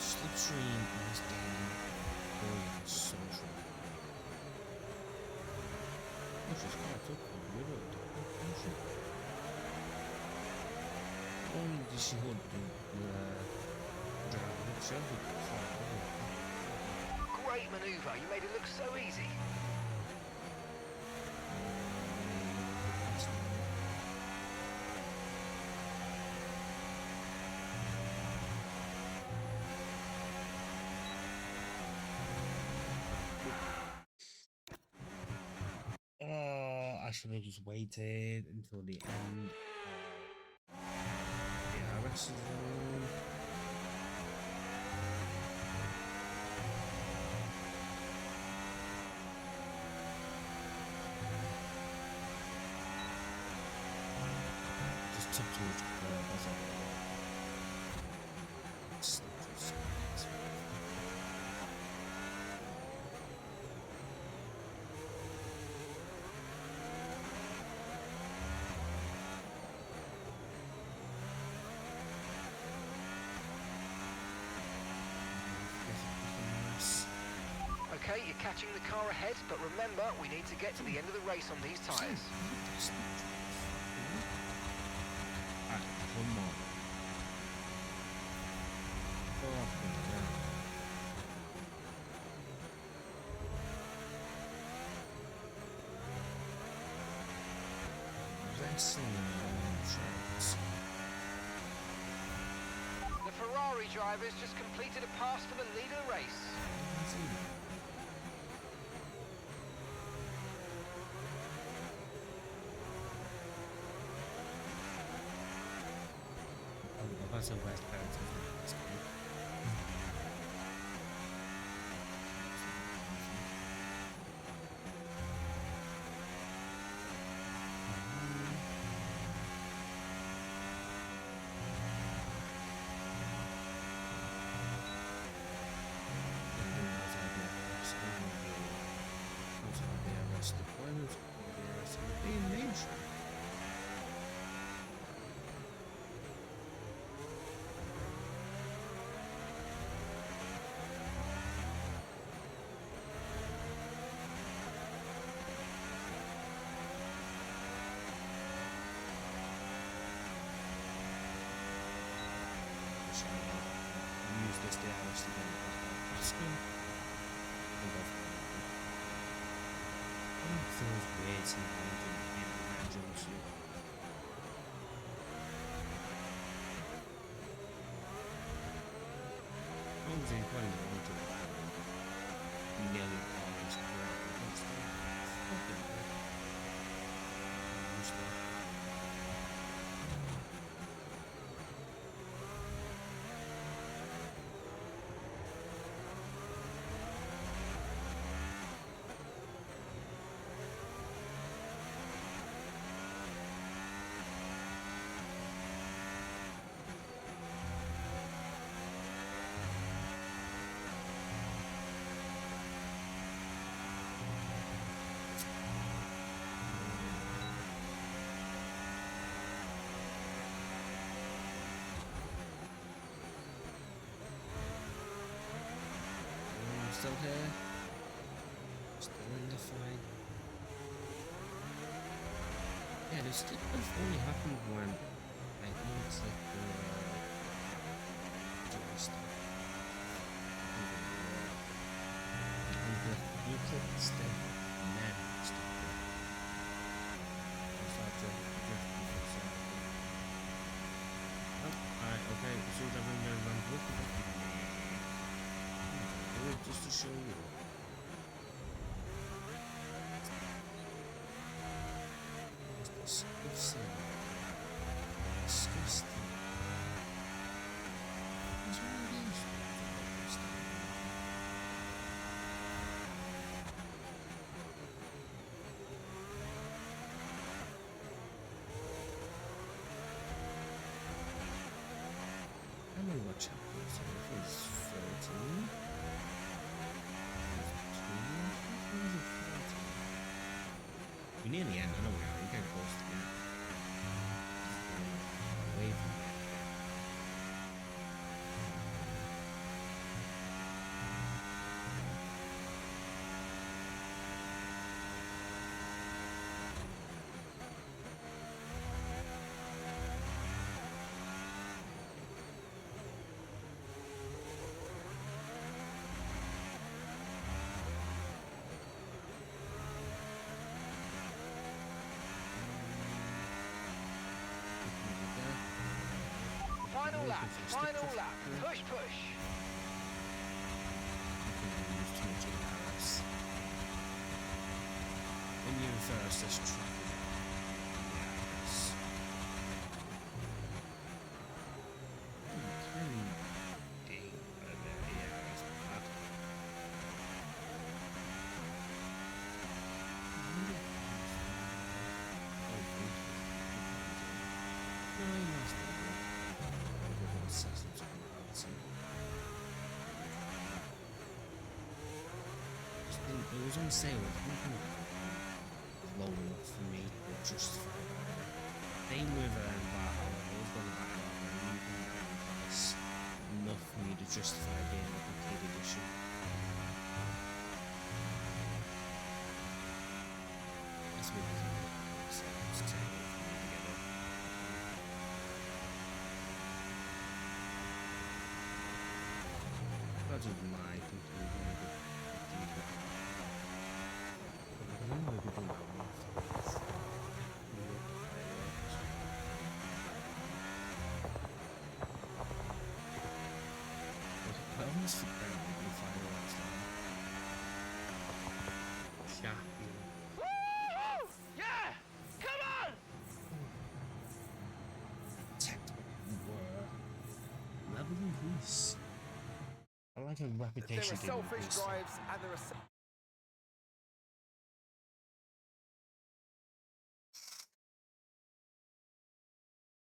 Speaker 1: Slipstream in this game is so true. Which is quite took a little bit. Only did she hold the drive itself.
Speaker 5: Great manoeuvre, you made it look so easy.
Speaker 1: I should have just waited until the end of the RS zone. Just took too much control. That's all.
Speaker 5: Okay, you're catching the car ahead, but remember, we need to get to the end of the race on these tyres.
Speaker 1: Come on.
Speaker 5: The Ferrari drivers just completed a pass for the lead of the race.
Speaker 1: Also West Paris. Use this damage to get back on screen. feels weird seeing Hamilton in that jumpsuit. Obviously, he's probably going to nearly polished. Fucking good. Still here, still in the fight. Yeah, this stuff only happened when I think it's like just you click the step and then stop it. Start drifting for a second. Oh, alright, okay, as soon as I bring the ramp up, just to show you. Disgusting. Disgusting. What's wrong with these? I know what chapter is 13. We're near the end, I know we are, we're getting close to the end. Away from the end.
Speaker 5: Final lap, final lap. Push, push.
Speaker 1: When you first just try. Yes. It was on sale. Low enough for me to justify that. Same with Valhalla. I was going to buy Valhalla and you can buy price enough for me to justify getting the complete edition. That's what it is. It's terrible for me to get up. That was my conclusion. I don't know why people know this. I almost forgot the fireworks now.
Speaker 5: Woo! Yeah! Come on!
Speaker 1: Level increase. I like a reputation.
Speaker 6: There are selfish drives and there are.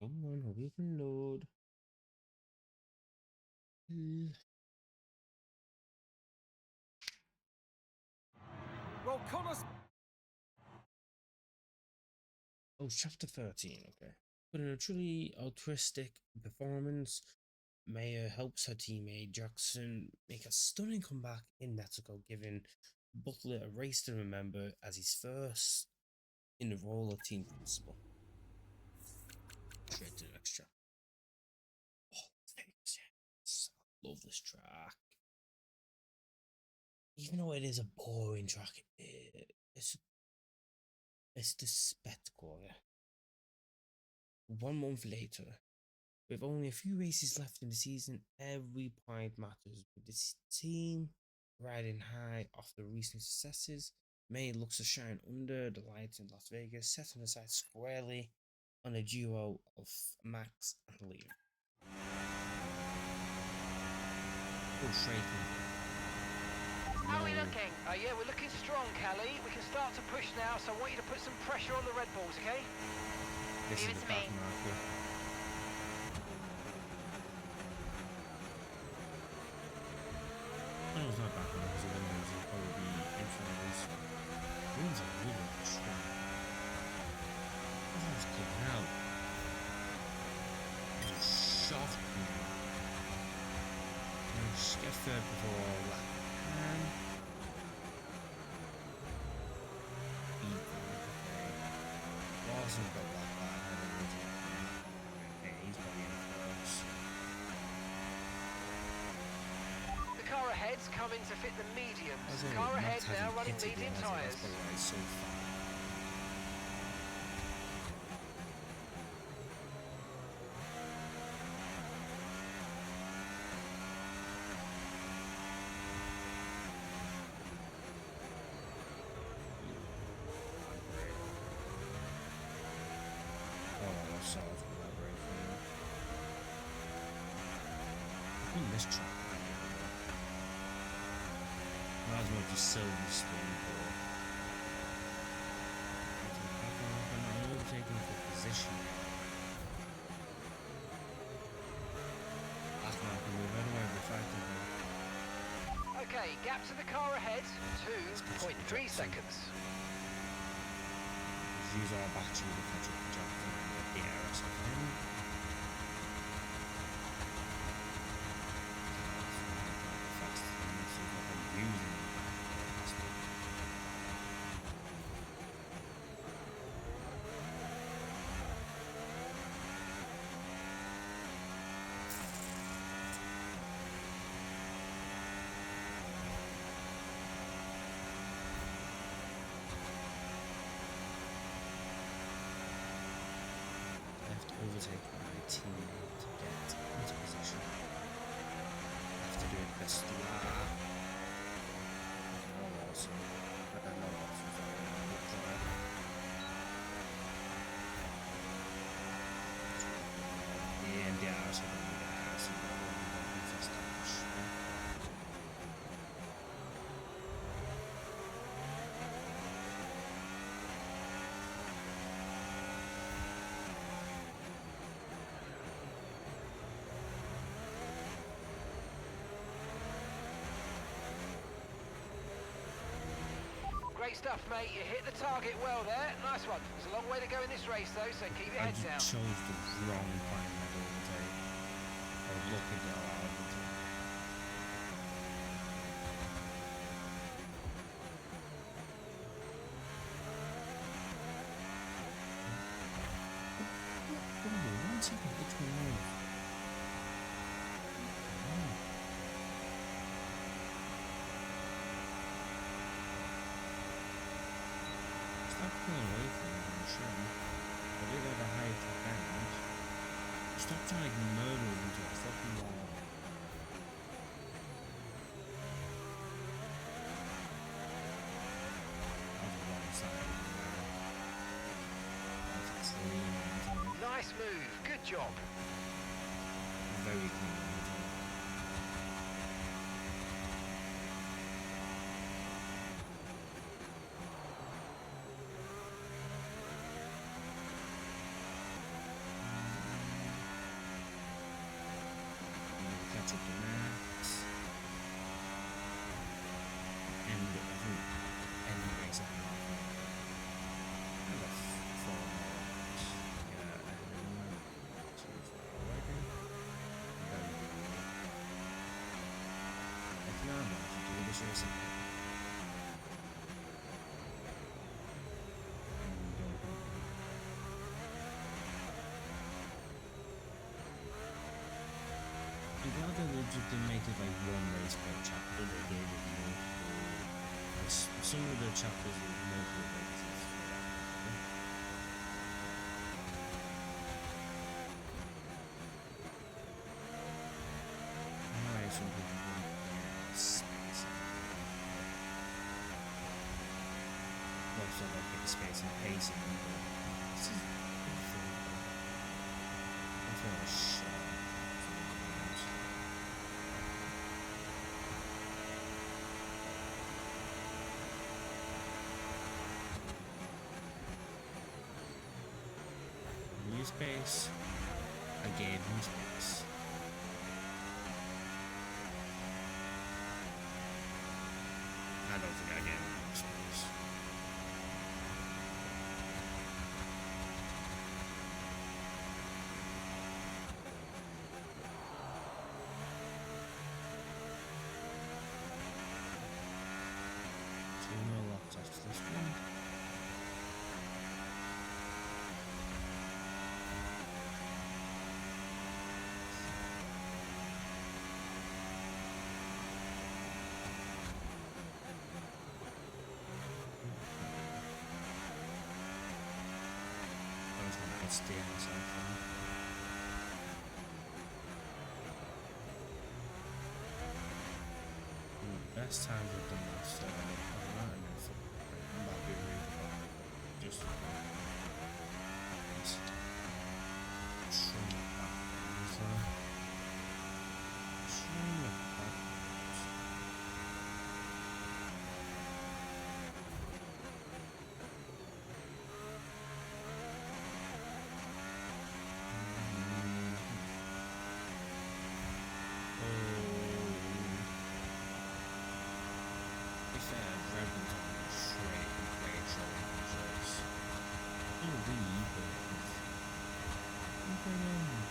Speaker 1: Come on, hope you can load.
Speaker 6: Well, Connor's.
Speaker 1: Oh, chapter 13, okay. But in a truly altruistic performance, Maya helps her teammate Jackson make a stunning comeback in Mexico, giving Butler a race to remember as his first in the role of team principal. Straight to the next chapter. Oh, thanks, yes. I love this track. Even though it is a boring track, it's It's the spectacle. 1 month later, with only a few races left in the season, every point matters. With this team riding high off the recent successes, May looks to shine under the lights in Las Vegas, setting her sights squarely on a duo of Max and Liam. Go straight in.
Speaker 5: How are we looking? Yeah, we're looking strong, Callie. We can start to push now, so I want you to put some pressure on the Red Bulls, okay?
Speaker 1: This
Speaker 2: Leave
Speaker 1: is
Speaker 2: it
Speaker 1: the
Speaker 2: to me.
Speaker 1: back marker. No, it's not back marker, so then it'll probably be in front of us. Winds are really strong. Oh, it's getting out. It's a soft wind. Just get third before lap. Wasn't got that bad. He's probably in first.
Speaker 5: The car ahead's coming to fit the mediums. Car ahead now running medium tyres.
Speaker 1: So far. This track. Might as well just sell this thing or I'm overtaking for position. Last one I can move right away with 5
Speaker 5: Okay, gap to the car ahead, 2.3 seconds.
Speaker 1: Just use our battery to catch up the job and the air or something. Overtake my teammate to get into position. I have to do it best lap. Oh, awesome. But I know that's a good drive. And yeah, I also don't need a house. I don't need fast touch.
Speaker 5: Great stuff, mate. You hit the target well there. Nice one. There's a long way to go in this race, though, so keep your head down.
Speaker 1: I chose the wrong point of overtake. I was looking to allow it to. One second, which one was? Stop pulling away from me, I'm sure. I did have a high top end. Stop trying to murder him into a fucking wall. That's the wrong side. That's clean.
Speaker 5: Nice move. Good job.
Speaker 1: Very clean. Catch up to Max. And I think any race I have. I got 4 hours. Yeah, and 2 for already. Very good. I can now do this race again. I'm glad that they just didn't make it like 1 race per chapter, they gave it multiple. Some of the chapters with multiple races. space and pacing. This is everything. I feel like shit. New space. I gave him space. I don't think I gave him space. Two more laps after this one. Stay inside for me. Best times I've done this and then I'm about to be really just trim it back. Trim it back.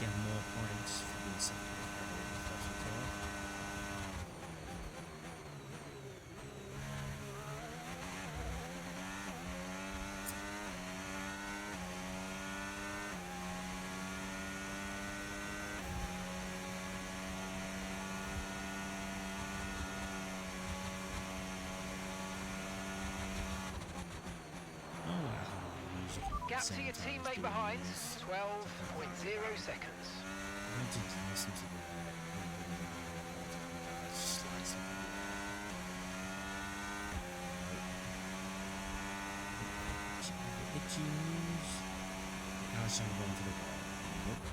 Speaker 1: Get more points for being second over the first car.
Speaker 5: Gap to your teammate behind, 12.0 seconds.
Speaker 1: I wanted to listen to the slides of the itches. Now it's time to go into the ball. Nope.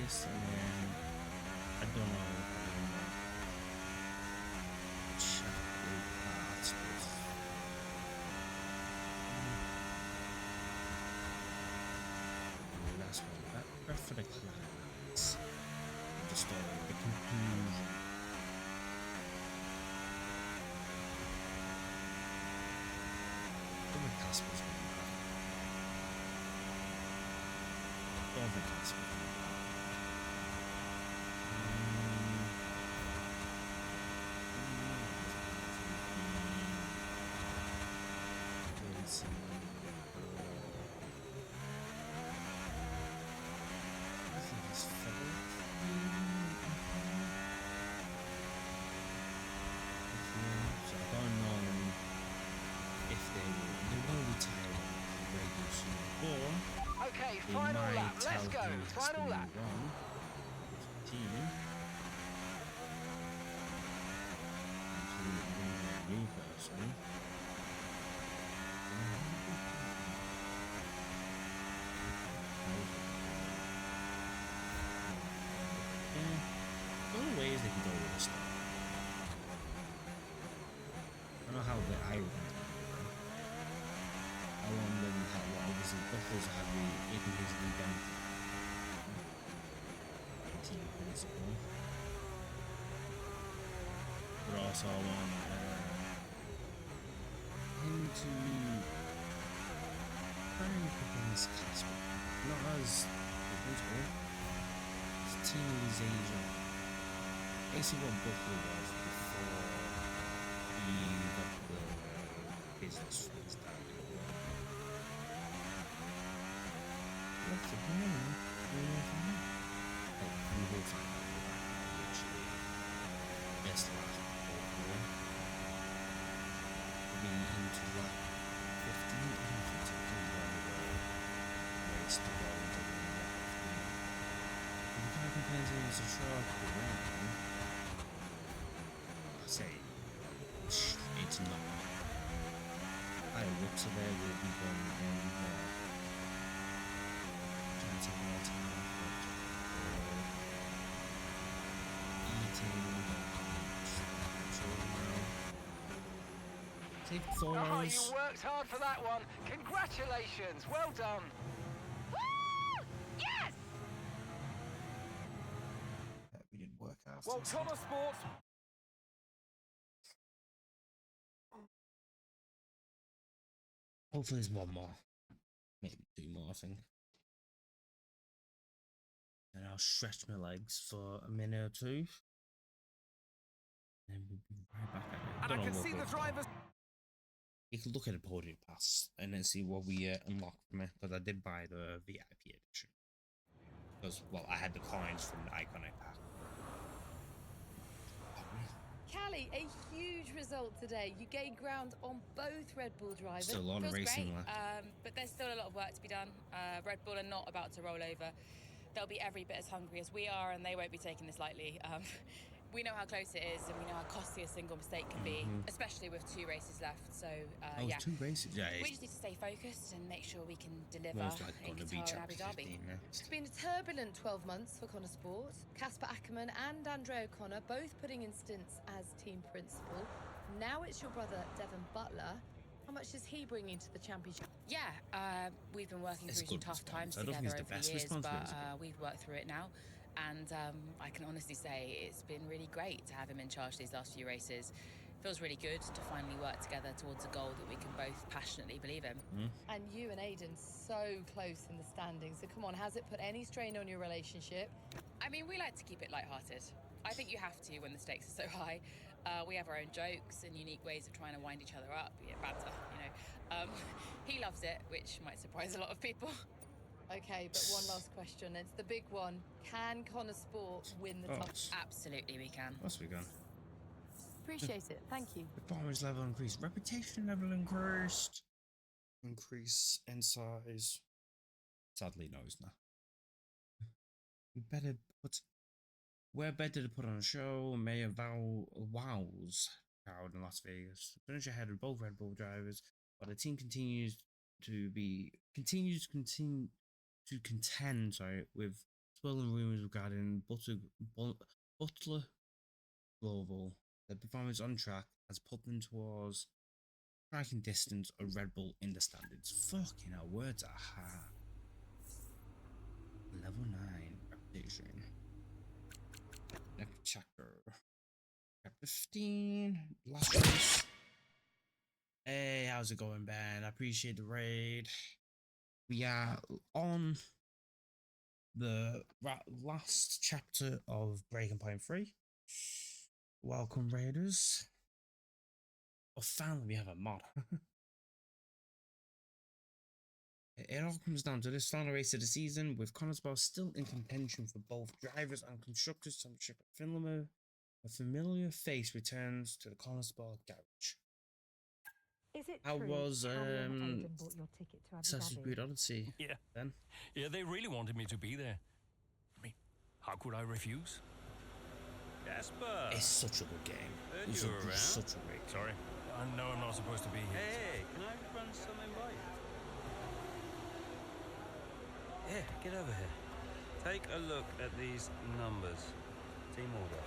Speaker 1: And then I don't know last one, prep for the climax, the story, the conclusion. The cusp was really bad. All the cusp was really bad.
Speaker 5: Okay, final lap, let's go, final lap.
Speaker 1: Ways they can go with this stuff. I don't know how I would do it. I want them to have what obviously Buffalo's have it can easily benefit. 18 points ago. But also I want him to try and pick on this Casper. Not as his team is Asia. Basically what Buffalo was before he got the business started. What's the plan? We will find out which is best last Buffalo. it's a short run. I say it's not. I look to there will be going in there. Trying to take more time for eating. Take 4
Speaker 5: Oh,
Speaker 1: hours.
Speaker 5: you worked hard for that one. Congratulations. Well done.
Speaker 8: Woo! Yes!
Speaker 1: We did work after.
Speaker 6: Well, Connor Sports.
Speaker 1: Hopefully there's one more. Maybe 2 more, I think. And I'll stretch my legs for a minute or 2. And we'll be right back at it.
Speaker 6: And I can see the drivers.
Speaker 1: You can look at the podium pass and then see what we unlocked from it. Because I did buy the VIP edition. Because, well, I had the coins from the Iconic pack.
Speaker 8: Callie, a huge result today. You gained ground on both Red Bull drivers.
Speaker 1: Still a lot of
Speaker 2: Feels
Speaker 1: racing
Speaker 2: great,
Speaker 1: left.
Speaker 2: but there's still a lot of work to be done. Red Bull are not about to roll over. They'll be every bit as hungry as we are, and they won't be taking this lightly. We know how close it is, and we know how costly a single mistake can be, especially with 2 races left. So, yeah.
Speaker 1: 2 races? Yeah.
Speaker 2: We just need to stay focused and make sure we can deliver
Speaker 1: Most likely
Speaker 2: in
Speaker 1: going to be
Speaker 2: Qatar and Abu
Speaker 1: chapter
Speaker 2: Dhabi.
Speaker 1: 15 next.
Speaker 8: It's been a turbulent 12 months for Connor Sport. Casper Ackerman and Andrea O'Connor both putting in stints as team principal. Now it's your brother, Devon Butler. How much is he bringing to the championship?
Speaker 2: Yeah, we've been working
Speaker 1: It's
Speaker 2: through some
Speaker 1: good
Speaker 2: tough times
Speaker 1: response. I don't think
Speaker 2: together
Speaker 1: it's the
Speaker 2: over
Speaker 1: best
Speaker 2: the years,
Speaker 1: response, but
Speaker 2: but
Speaker 1: it's
Speaker 2: we've worked through it now. And I can honestly say it's been really great to have him in charge these last few races. Feels really good to finally work together towards a goal that we can both passionately believe in.
Speaker 8: And you and Aidan so close in the standings. So come on, has it put any strain on your relationship?
Speaker 2: I mean, we like to keep it lighthearted. I think you have to when the stakes are so high. We have our own jokes and unique ways of trying to wind each other up, banter, you know. He loves it, which might surprise a lot of people.
Speaker 8: Okay, but one last question. It's the big one. Can Connor Sport win the top?
Speaker 2: Absolutely, we can.
Speaker 1: Of course we can.
Speaker 8: Appreciate it. Thank you.
Speaker 1: Performance level increased. Reputation level increased. Increase in size. Sadly, no, it's not. We're better to put on a show. Mayor wows crowd in Las Vegas. Finish ahead of both Red Bull drivers, but the team continues to contend. With swirling rumors regarding Butler Global. The performance on track has put them towards striking distance of Red Bull in the standards. Fucking hell, words are hard. Level 9 reputation. Next chapter. Chapter 15. Last race. Hey, how's it going, Ben? I appreciate the raid. We are on the last chapter of Breaking Point 3. Welcome, Raiders. Oh, finally, we have a mod. It all comes down to this final race of the season, with Connor Sport still in contention for both drivers and constructors championship. A familiar face returns to the Connor Sport garage.
Speaker 13: Is it
Speaker 1: How
Speaker 13: true
Speaker 1: was
Speaker 13: Callie and Aidan bought your ticket to Abu
Speaker 1: Assassin's
Speaker 13: Dhabi?
Speaker 1: Creed Odyssey?
Speaker 14: Yeah.
Speaker 1: Then?
Speaker 14: Yeah, they really wanted me to be there. I mean, how could I refuse?
Speaker 4: Jasper!
Speaker 1: It's such a good game.
Speaker 4: Heard
Speaker 1: It's
Speaker 4: you were around.
Speaker 1: such a great game.
Speaker 14: Sorry. I know I'm not supposed to be here.
Speaker 4: Hey, can I run something by you? Yeah, get over here. Take a look at these numbers. Team order.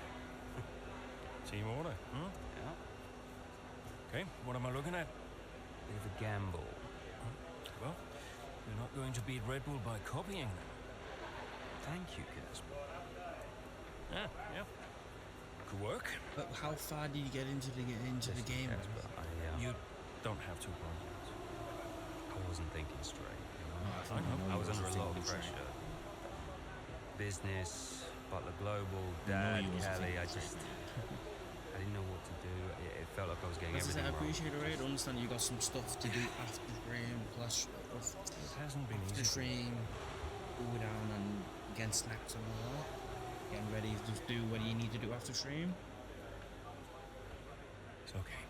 Speaker 14: Team order,
Speaker 4: Yeah.
Speaker 14: Okay, what am I looking at?
Speaker 4: Bit of a gamble.
Speaker 14: Well, you're not going to beat Red Bull by copying them.
Speaker 4: Thank you, Casper.
Speaker 14: Yeah. Could work.
Speaker 1: But how far did you get into the game?
Speaker 4: Casper,
Speaker 14: You don't have to run.
Speaker 4: I wasn't thinking straight.
Speaker 14: I know.
Speaker 4: I was under a lot of
Speaker 1: thinking straight.
Speaker 4: pressure. Business, Butler Global, Dad,
Speaker 1: you wasn't
Speaker 4: Callie. I
Speaker 1: thinking
Speaker 4: didn't know what to do. It felt like I was getting
Speaker 1: As I
Speaker 4: everything
Speaker 1: said, I
Speaker 4: wrong.
Speaker 1: appreciate it, right? I understand you got some stuff to do after stream, plus
Speaker 14: It hasn't been
Speaker 1: after
Speaker 14: easy.
Speaker 1: stream, cool down and getting snacks and all that. Getting ready to do what you need to do after stream.
Speaker 14: It's okay.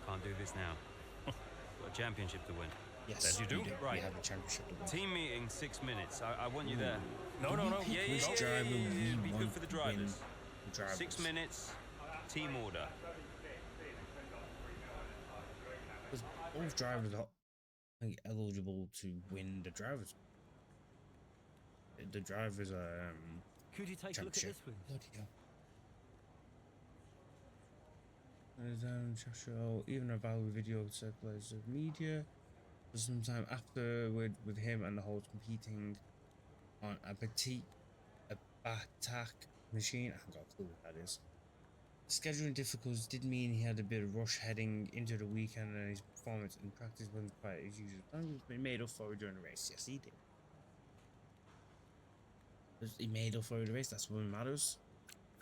Speaker 4: Can't do this now. Got a championship to win.
Speaker 1: Yes,
Speaker 4: That you do?
Speaker 1: We
Speaker 4: Right.
Speaker 1: have a championship to win.
Speaker 4: Team meeting, 6 minutes. I want you there.
Speaker 14: No, no, no.
Speaker 4: Yeah,
Speaker 1: Which
Speaker 4: yeah,
Speaker 1: driver we
Speaker 4: Be
Speaker 1: want
Speaker 4: good for the
Speaker 1: to win
Speaker 4: drivers.
Speaker 1: the drivers.
Speaker 4: 6 minutes, team order.
Speaker 1: Because both drivers are like, eligible to win the drivers. The drivers are
Speaker 11: Could you take a look at
Speaker 1: championship.
Speaker 11: this, please?
Speaker 1: Bloody hell. Show even a valid video circulates of media. For some time after with him and the host competing on a batak machine. I haven't got a clue what that is. Scheduling difficulties did mean he had a bit of rush heading into the weekend, and his performance in practice wasn't quite as usual. It's been made up for during the race. Yes, he did. He made up for the race. That's what matters.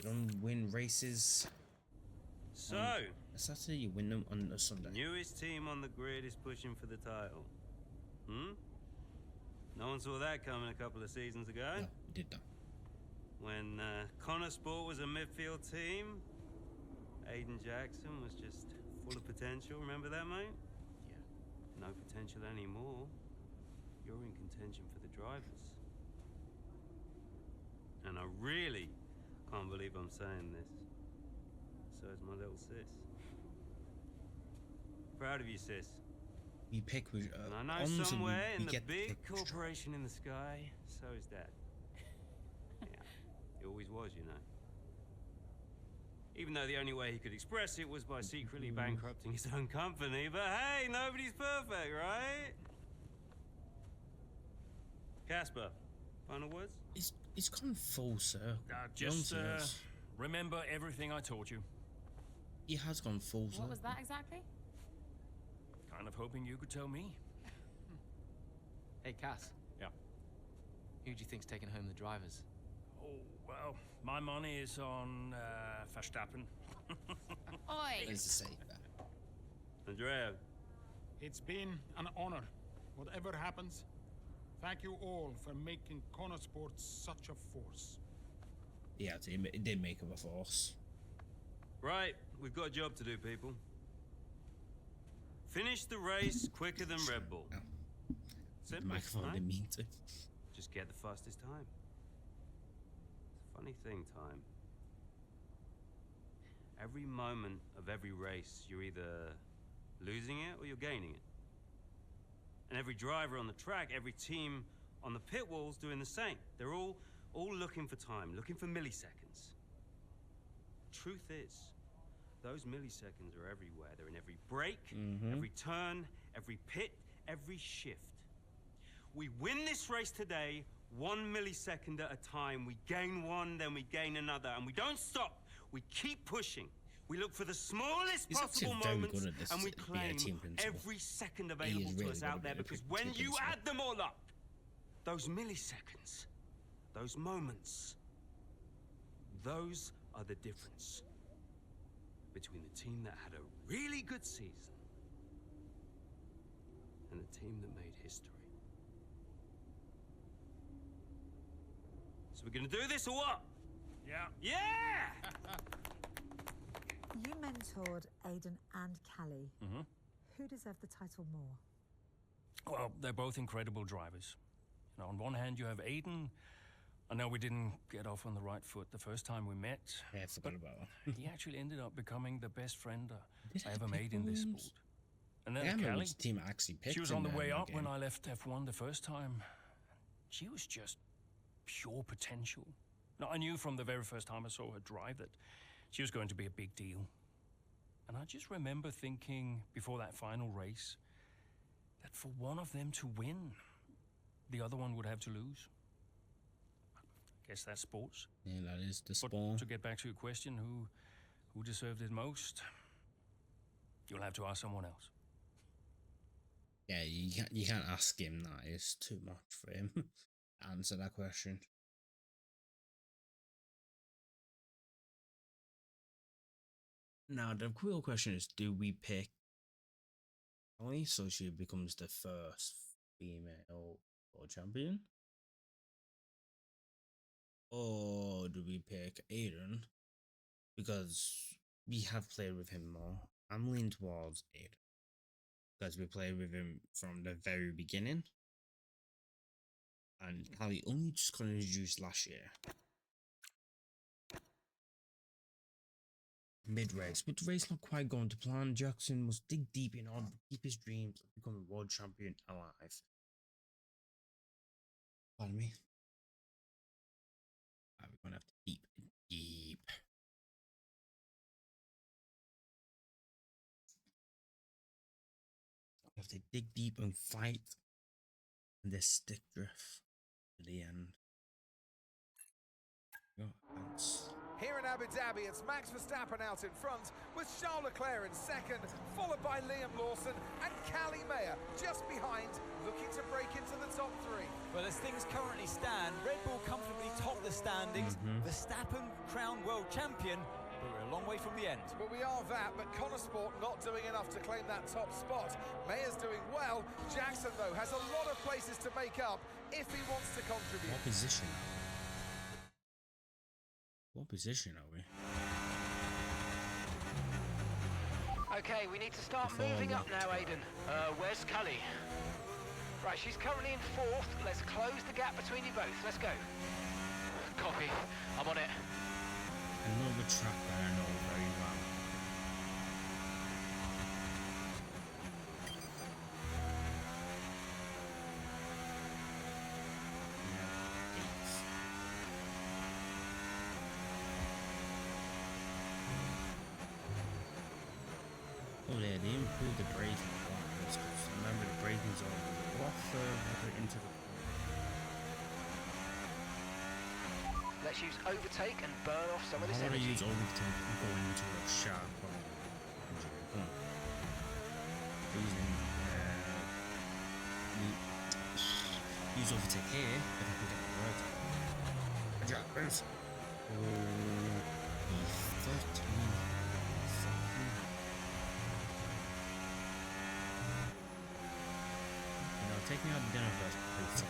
Speaker 1: You don't win races.
Speaker 4: So,
Speaker 1: A Saturday, you win them on a Sunday.
Speaker 4: newest team on the grid is pushing for the title. No one saw that coming a couple of seasons ago.
Speaker 1: No, we did not.
Speaker 4: When Connor Sport was a midfield team, Aiden Jackson was just full of potential. Remember that, mate?
Speaker 1: Yeah.
Speaker 4: No potential anymore. You're in contention for the drivers. And I really can't believe I'm saying this. So is my little sis. Proud of you, sis.
Speaker 1: We pick which.
Speaker 4: And I know
Speaker 1: honestly,
Speaker 4: somewhere
Speaker 1: we
Speaker 4: in the
Speaker 1: get to
Speaker 4: big
Speaker 1: pick which driver.
Speaker 4: corporation in the sky, so is Dad. Yeah, he always was, you know. Even though the only way he could express it was by secretly bankrupting his own company. But hey, nobody's perfect, right? Casper, final words?
Speaker 1: It's gone full circle.
Speaker 14: Just
Speaker 1: Honestly, yes.
Speaker 14: remember everything I taught you.
Speaker 1: He has gone full circle.
Speaker 2: What was that exactly?
Speaker 14: Kind of hoping you could tell me.
Speaker 12: Hey, Cass.
Speaker 14: Yeah.
Speaker 12: Who do you think's taking home the drivers?
Speaker 14: Oh, well, my money is on Verstappen.
Speaker 2: Oi!
Speaker 1: What is to say that?
Speaker 4: Andrea.
Speaker 9: It's been an honor. Whatever happens, thank you all for making Connor Sports such a force.
Speaker 1: Yeah, it did make up a force.
Speaker 4: Right, we've got a job to do, people. Finish the race quicker than Red Bull.
Speaker 1: The
Speaker 4: Simple,
Speaker 1: microphone
Speaker 4: right?
Speaker 1: didn't mean to.
Speaker 4: Just get the fastest time. It's a funny thing, time. Every moment of every race, you're either losing it or you're gaining it. And every driver on the track, every team on the pit walls doing the same. They're all looking for time, looking for milliseconds. Truth is, those milliseconds are everywhere. They're in every break, every turn, every pit, every shift. We win this race today 1 millisecond at a time. We gain one, then we gain another, and we don't stop. We keep pushing. We look for the smallest
Speaker 1: He's
Speaker 4: possible
Speaker 1: actually very
Speaker 4: moments,
Speaker 1: good at this,
Speaker 4: and we
Speaker 1: being a
Speaker 4: claim
Speaker 1: team principal.
Speaker 4: every second
Speaker 1: He
Speaker 4: available
Speaker 1: is
Speaker 4: to
Speaker 1: really
Speaker 4: us
Speaker 1: good
Speaker 4: out
Speaker 1: at
Speaker 4: there,
Speaker 1: being a
Speaker 4: because
Speaker 1: team
Speaker 4: when you
Speaker 1: principal.
Speaker 4: add them all up, those milliseconds, those moments, those are the difference between the team that had a really good season and the team that made history. So we're gonna do this or what?
Speaker 14: Yeah.
Speaker 4: Yeah!
Speaker 13: You mentored Aidan and Callie.
Speaker 14: Mm-hmm.
Speaker 13: Who deserved the title more?
Speaker 14: Well, they're both incredible drivers. You know, on one hand, you have Aiden. I know we didn't get off on the right foot the first time we met.
Speaker 1: Yeah, I forgot about that.
Speaker 14: He actually ended up becoming the best friend
Speaker 1: Did
Speaker 14: I
Speaker 1: I
Speaker 14: ever
Speaker 1: pick
Speaker 14: made in this
Speaker 1: Williams?
Speaker 14: sport. And
Speaker 1: I
Speaker 14: then
Speaker 1: can't remember
Speaker 14: Callie,
Speaker 1: which team I actually picked.
Speaker 14: she was on the
Speaker 1: in
Speaker 14: way up
Speaker 1: game.
Speaker 14: when I left F1 the first time. She was just pure potential. Now, I knew from the very first time I saw her drive that she was going to be a big deal. And I just remember thinking before that final race that for one of them to win, the other one would have to lose. I guess that's sports.
Speaker 1: Yeah, that is the
Speaker 14: But
Speaker 1: spawn.
Speaker 14: to get back to your question, who deserved it most? You'll have to ask someone else.
Speaker 1: Yeah, you can't ask him that. It's too much for him to answer that question. Now the real question is: do we pick Holly so she becomes the first female world champion, or do we pick Aiden because we have played with him more? I'm leaning towards Aiden. because we played with him from the very beginning. And Callie only just got introduced last year. Mid-race, but the race not quite going to plan. Jackson must dig deep in order to keep his dreams of becoming world champion alive. Pardon me. We're gonna have to deep. We have to dig deep and fight this stick drift to the end.
Speaker 6: Here in Abu Dhabi, it's Max Verstappen out in front, with Charles Leclerc in second, followed by Liam Lawson and Callie Mayer just behind, looking to break into the top three.
Speaker 7: Well, as things currently stand, Red Bull comfortably top the standings. Verstappen crowned world champion, but we're a long way from the end.
Speaker 6: But we are that, but Connor Sport not doing enough to claim that top spot. Mayer's doing well. Jackson, though, has a lot of places to make up if he wants to contribute.
Speaker 1: What position? What position are we?
Speaker 5: Okay, we need to start moving up now, Aiden. Where's Cully? Right, she's currently in fourth. Let's close the gap between you both. Let's go. Copy. I'm on it.
Speaker 1: Another track that I know very well. Oh yeah, they improved the braking a lot. Remember, the braking zone was a lot further into the
Speaker 5: Let's use overtake and burn off some of this
Speaker 1: I want to
Speaker 5: energy.
Speaker 1: use overtake and go into a sharp use overtake here if I can get the word. Jackers. Oh, he fucked me. Take me out to dinner first, please.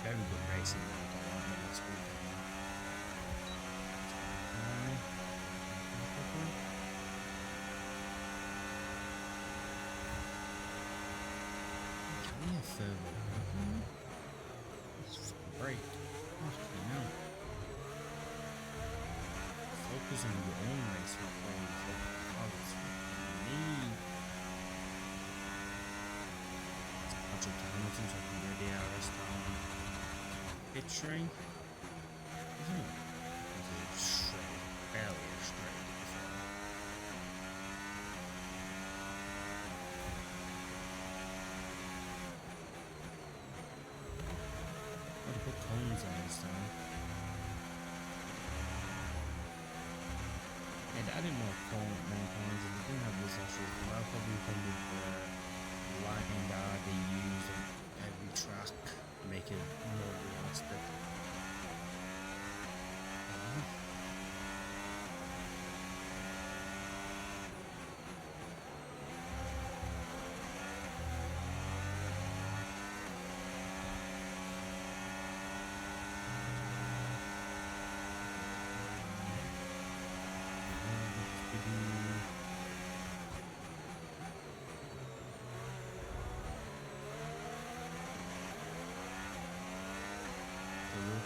Speaker 1: Very good racing last weekend. Can we have further? It's fucking great. Focus on your own race, not only focus on others. Me. Let's catch up to Hamilton so I can get the hours down. Pit train. Straight, barely straight. I'll put cones on this time. And adding more coins, and they didn't have this actually. I'll probably come with the lighting that they use on every track to make it more realistic.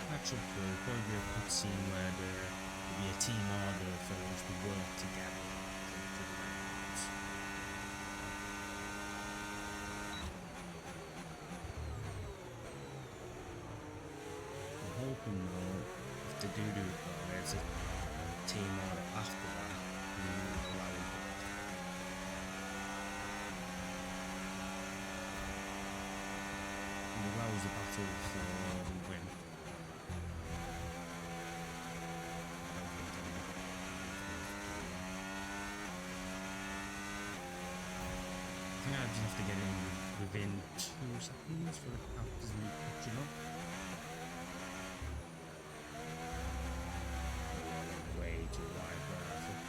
Speaker 1: Catch up for probably be a quick scene where there'll be a team order for us to work together. I'm hoping though, if they do it, there's a team order after that. And allows the battle for the win. I think I just have to get in within 2 seconds for the captors and catching up. Way too wide where I think.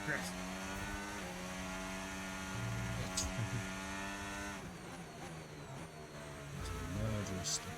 Speaker 1: Press. It's a murderous stick.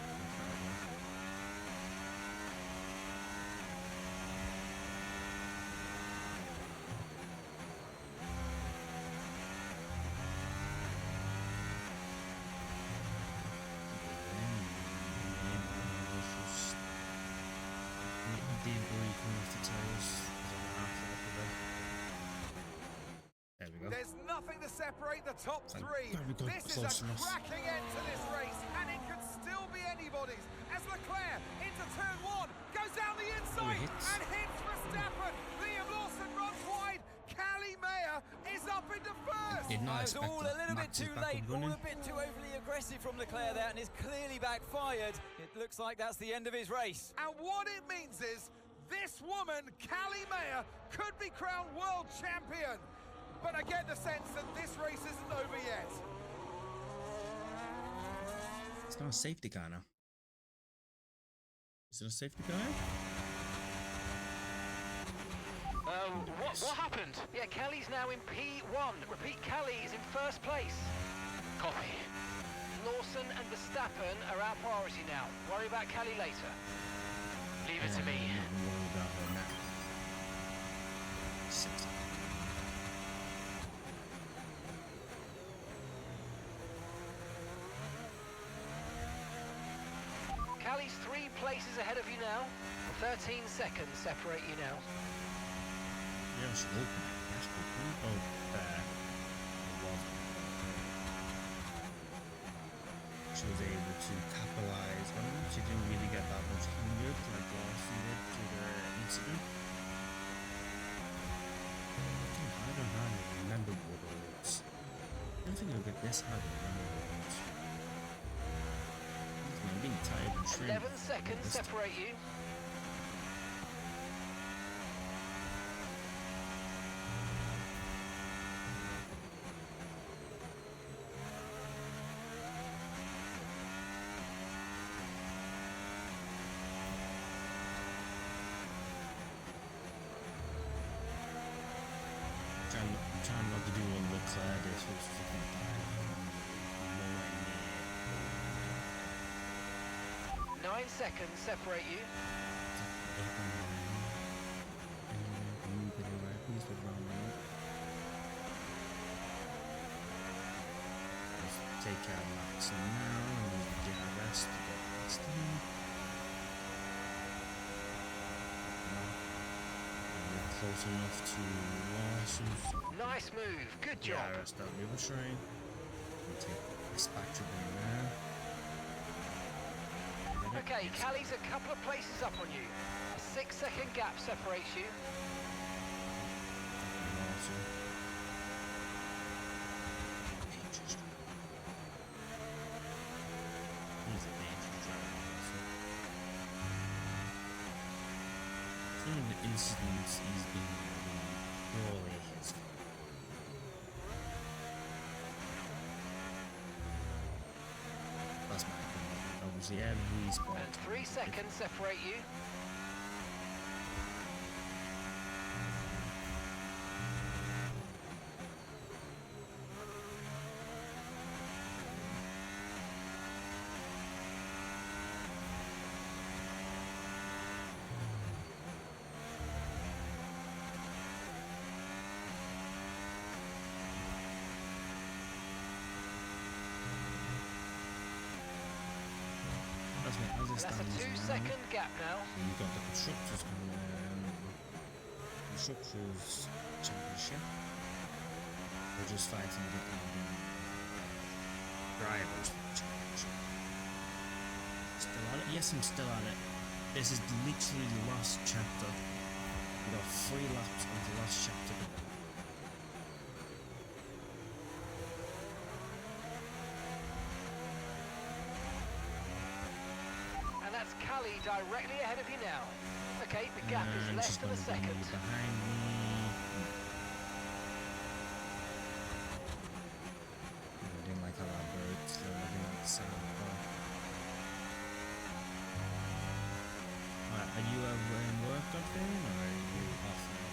Speaker 6: dominate the top three. This is a cracking end to this race, and it could still be anybody's. As Leclerc into turn one, goes down the inside and hits Verstappen. Liam Lawson runs wide. Callie Mayer is up into first.
Speaker 1: Did not
Speaker 7: It's
Speaker 1: expect
Speaker 7: all
Speaker 1: that.
Speaker 7: a little bit
Speaker 1: Max is
Speaker 7: too
Speaker 1: back
Speaker 7: late,
Speaker 1: up
Speaker 7: all
Speaker 1: running.
Speaker 7: a bit too overly aggressive from Leclerc there, and it's clearly backfired. It looks like that's the end of his race.
Speaker 6: And what it means is this woman, Callie Mayer, could be crowned world champion. But I get the sense that this race isn't over yet.
Speaker 1: It's not a safety car now. Is it a safety car?
Speaker 5: What happened? Yeah, Callie's now in P1. Repeat, Callie is in first place. Copy. Lawson and Verstappen are our priority now. Worry about Callie later. Leave it to me. Callie's 3 places ahead of you now. 13 seconds separate you now.
Speaker 1: Yeah, she opened it. That's cool. Oh, there. It wasn't. She was able to capitalize on it. She didn't really get that much hunger like Lawson did to the incident. I don't really remember what it was. I don't think it'll get this hard to remember what it was. I'm getting tired and shrinked.
Speaker 5: 11 seconds separate you.
Speaker 1: I'm trying not to do all the Claire this was fucking bad. Nowhere
Speaker 5: 9 seconds separate you.
Speaker 1: Please put around me. Let's take out Max now and get a rest to get next time. We're close enough to Lawson.
Speaker 5: Nice move, good job.
Speaker 1: Yeah, rest out river shrine. We'll take this battery there.
Speaker 5: Okay, Callie's a couple of places up on you. A 6-second gap separates you.
Speaker 1: He's a dangerous driver. Some of the incidents he's been purely his fault. That's my opinion. Obviously, every sport.
Speaker 5: And 3 seconds separate you. That's a 2-second gap now.
Speaker 1: And you've got the constructors constructors championship. We're just fighting the drivers championship. Still on it? Yes, I'm still on it. This is literally the last chapter. We got 3 laps on the last chapter.
Speaker 5: And that's Callie directly ahead of you now. Okay, the gap is less than a second.
Speaker 1: Behind me. I didn't like how that bird looking at the sound. Alright, are you in work up there or are you off now?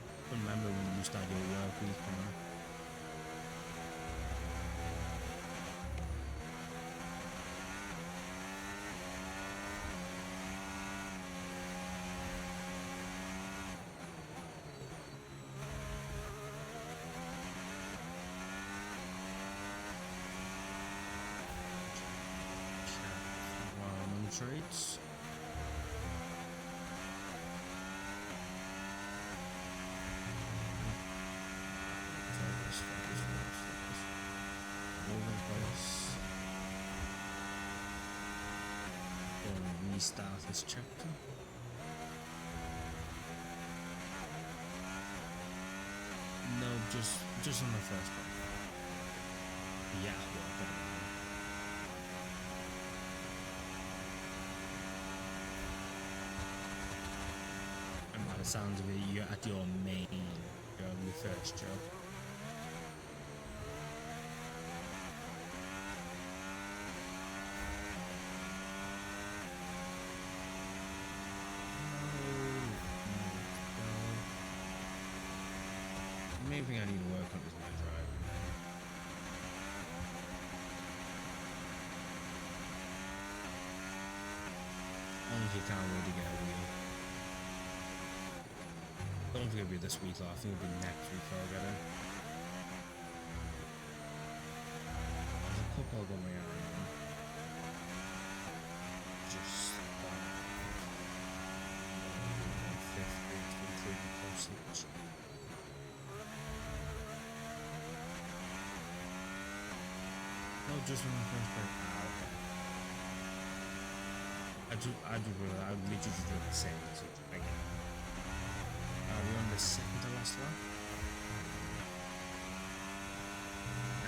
Speaker 1: I couldn't remember when you started your work week or not. Trades. restart this chapter. No, just on the first one. Yeah, well, I got it. And by the sounds of it, you're at your main job, your first job. The main thing I need to work on is my driving. Honestly, can't wait to get a wheel. Don't think it'll be this week, though. I think it'll be next week before I get it. There's a couple I've got my eye on. Just 150 including postage. No, just when the first break. Ah, okay. I literally just do the same message again. We're on the second to last lap.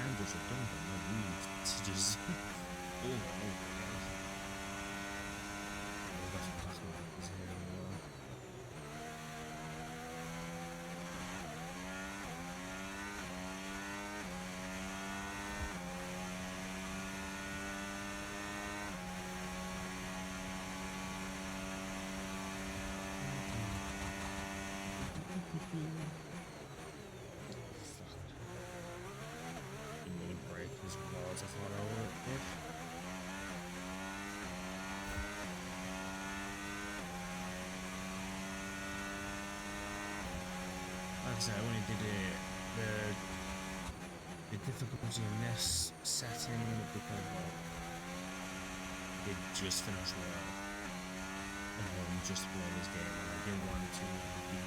Speaker 1: And just a dump on the weed messages. Oh my god. Oh, that's some class markers here as well. Break as well as I thought I would. Like I said, I only did it the difficulty in this setting because it just finished work and home just to play this game, and I didn't want to be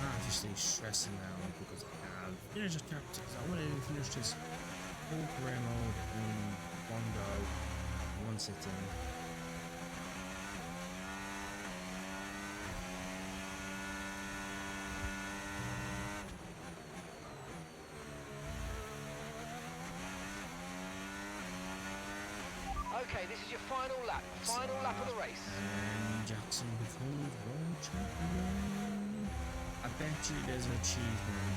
Speaker 1: obviously stressing out because I have finished the chapters. I wanted to finish this whole career mode in one go, one sitting.
Speaker 5: Okay, this is your final lap. Final lap of the race.
Speaker 1: And Jackson becomes world champion. I bet you there's an achievement.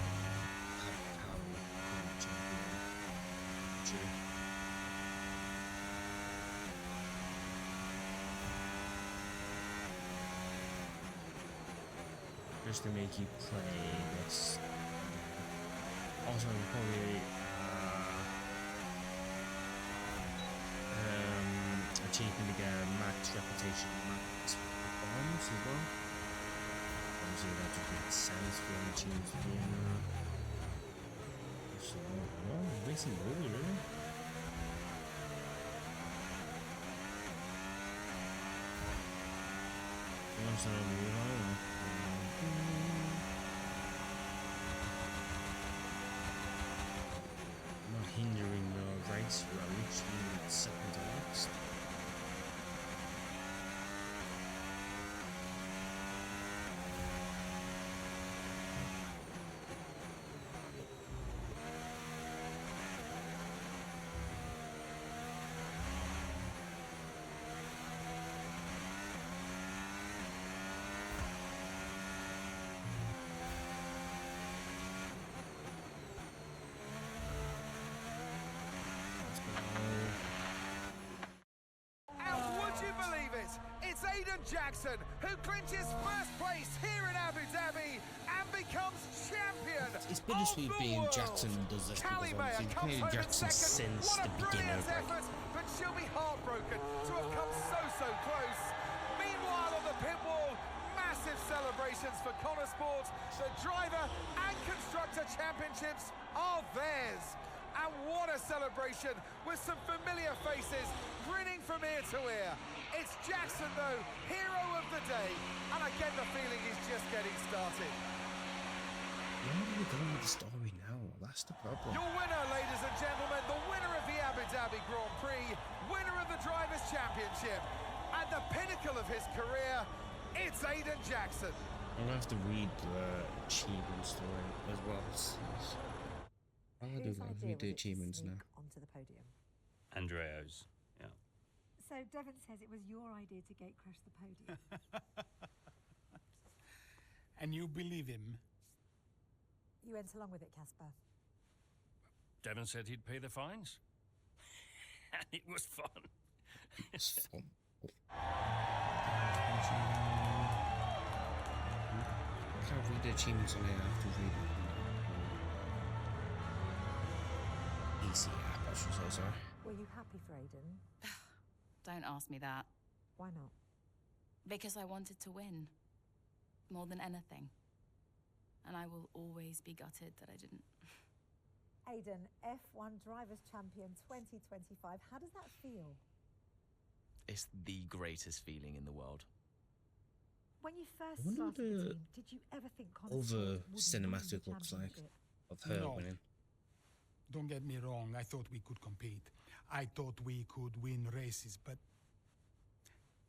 Speaker 1: Just to make you play this. Also, probably achievement to get max reputation, max performance as well. Obviously, that would make sense for the teams to be in there. So, well, racing over, really. Once I know not hindering the race road, you second to last.
Speaker 6: It's Aiden Jackson who clinches first place here in Abu Dhabi and becomes champion.
Speaker 1: It's bittersweet being Jackson does this because obviously we've played Jackson since the beginning of the
Speaker 6: effort, but she'll be heartbroken to have come so close. Meanwhile, on the pit wall, massive celebrations for Connor Sport. The driver and constructor championships are theirs. And what a celebration with some familiar faces grinning from ear to ear. It's Jackson, though, hero of the day, and I get the feeling he's just getting started.
Speaker 1: Where are we going with the story now? That's the problem.
Speaker 6: Your winner, ladies and gentlemen, the winner of the Abu Dhabi Grand Prix, winner of the Drivers' Championship, At the pinnacle of his career, it's Aiden Jackson.
Speaker 1: I'm gonna have to read the achievement story as well. I'll do
Speaker 13: Whose
Speaker 1: that.
Speaker 13: idea
Speaker 1: Read the
Speaker 13: was it to
Speaker 1: achievements
Speaker 13: sneak
Speaker 1: now.
Speaker 13: onto the podium?
Speaker 4: Andreo's. Yeah.
Speaker 13: So Devon says it was your idea to gate crash the podium.
Speaker 9: And you believe him?
Speaker 13: You went along with it, Casper.
Speaker 14: Devon said he'd pay the fines. And it was fun.
Speaker 1: It's fun. I can't read the achievements on here. I have to read it. PC app, I should say, sorry.
Speaker 13: Were you happy for Aiden?
Speaker 2: Don't ask me that.
Speaker 13: Why not?
Speaker 2: Because I wanted to win. More than anything. And I will always be gutted that I didn't.
Speaker 13: Aiden, F1 Drivers' Champion 2025. How does that feel?
Speaker 15: It's the greatest feeling in the world.
Speaker 13: When you first
Speaker 1: I wonder what
Speaker 13: started the
Speaker 1: the
Speaker 13: team, did you ever think Connor
Speaker 1: over
Speaker 13: Sport would win the
Speaker 1: cinematic looks like
Speaker 13: championship?
Speaker 1: of her
Speaker 9: No.
Speaker 1: winning.
Speaker 9: Don't get me wrong, I thought we could compete. I thought we could win races, but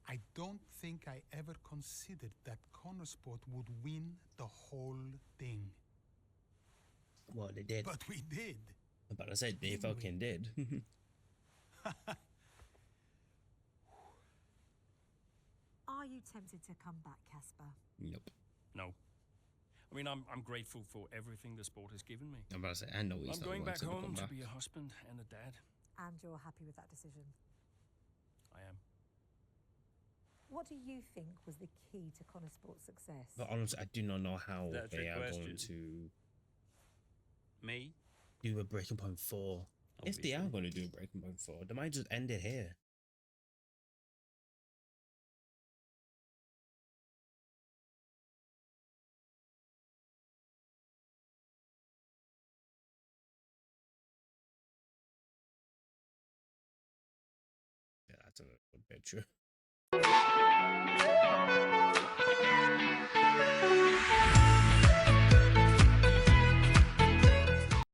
Speaker 9: I don't think I ever considered that Connor Sport would win the whole thing.
Speaker 1: Well, they did.
Speaker 9: But we did.
Speaker 1: But I said they fucking did.
Speaker 13: Are you tempted to come back, Casper?
Speaker 1: Nope.
Speaker 14: No. I mean, I'm grateful for everything the sport has given me.
Speaker 1: I'm about to say, I know he's
Speaker 14: I'm
Speaker 1: not
Speaker 14: going back
Speaker 1: wanting
Speaker 14: home
Speaker 1: come
Speaker 14: to
Speaker 1: back.
Speaker 14: be a husband and a dad.
Speaker 13: And you're happy with that decision?
Speaker 14: I am.
Speaker 13: What do you think was the key to Connor Sport's success?
Speaker 1: But honestly, I do not know how
Speaker 4: That's a
Speaker 1: they
Speaker 4: trick
Speaker 1: are going
Speaker 4: question.
Speaker 1: to
Speaker 4: Me?
Speaker 1: do a breaking point 4. If they are
Speaker 4: Obviously.
Speaker 1: going to do a breaking point 4, they might just end it here. Yeah, that's a bit true.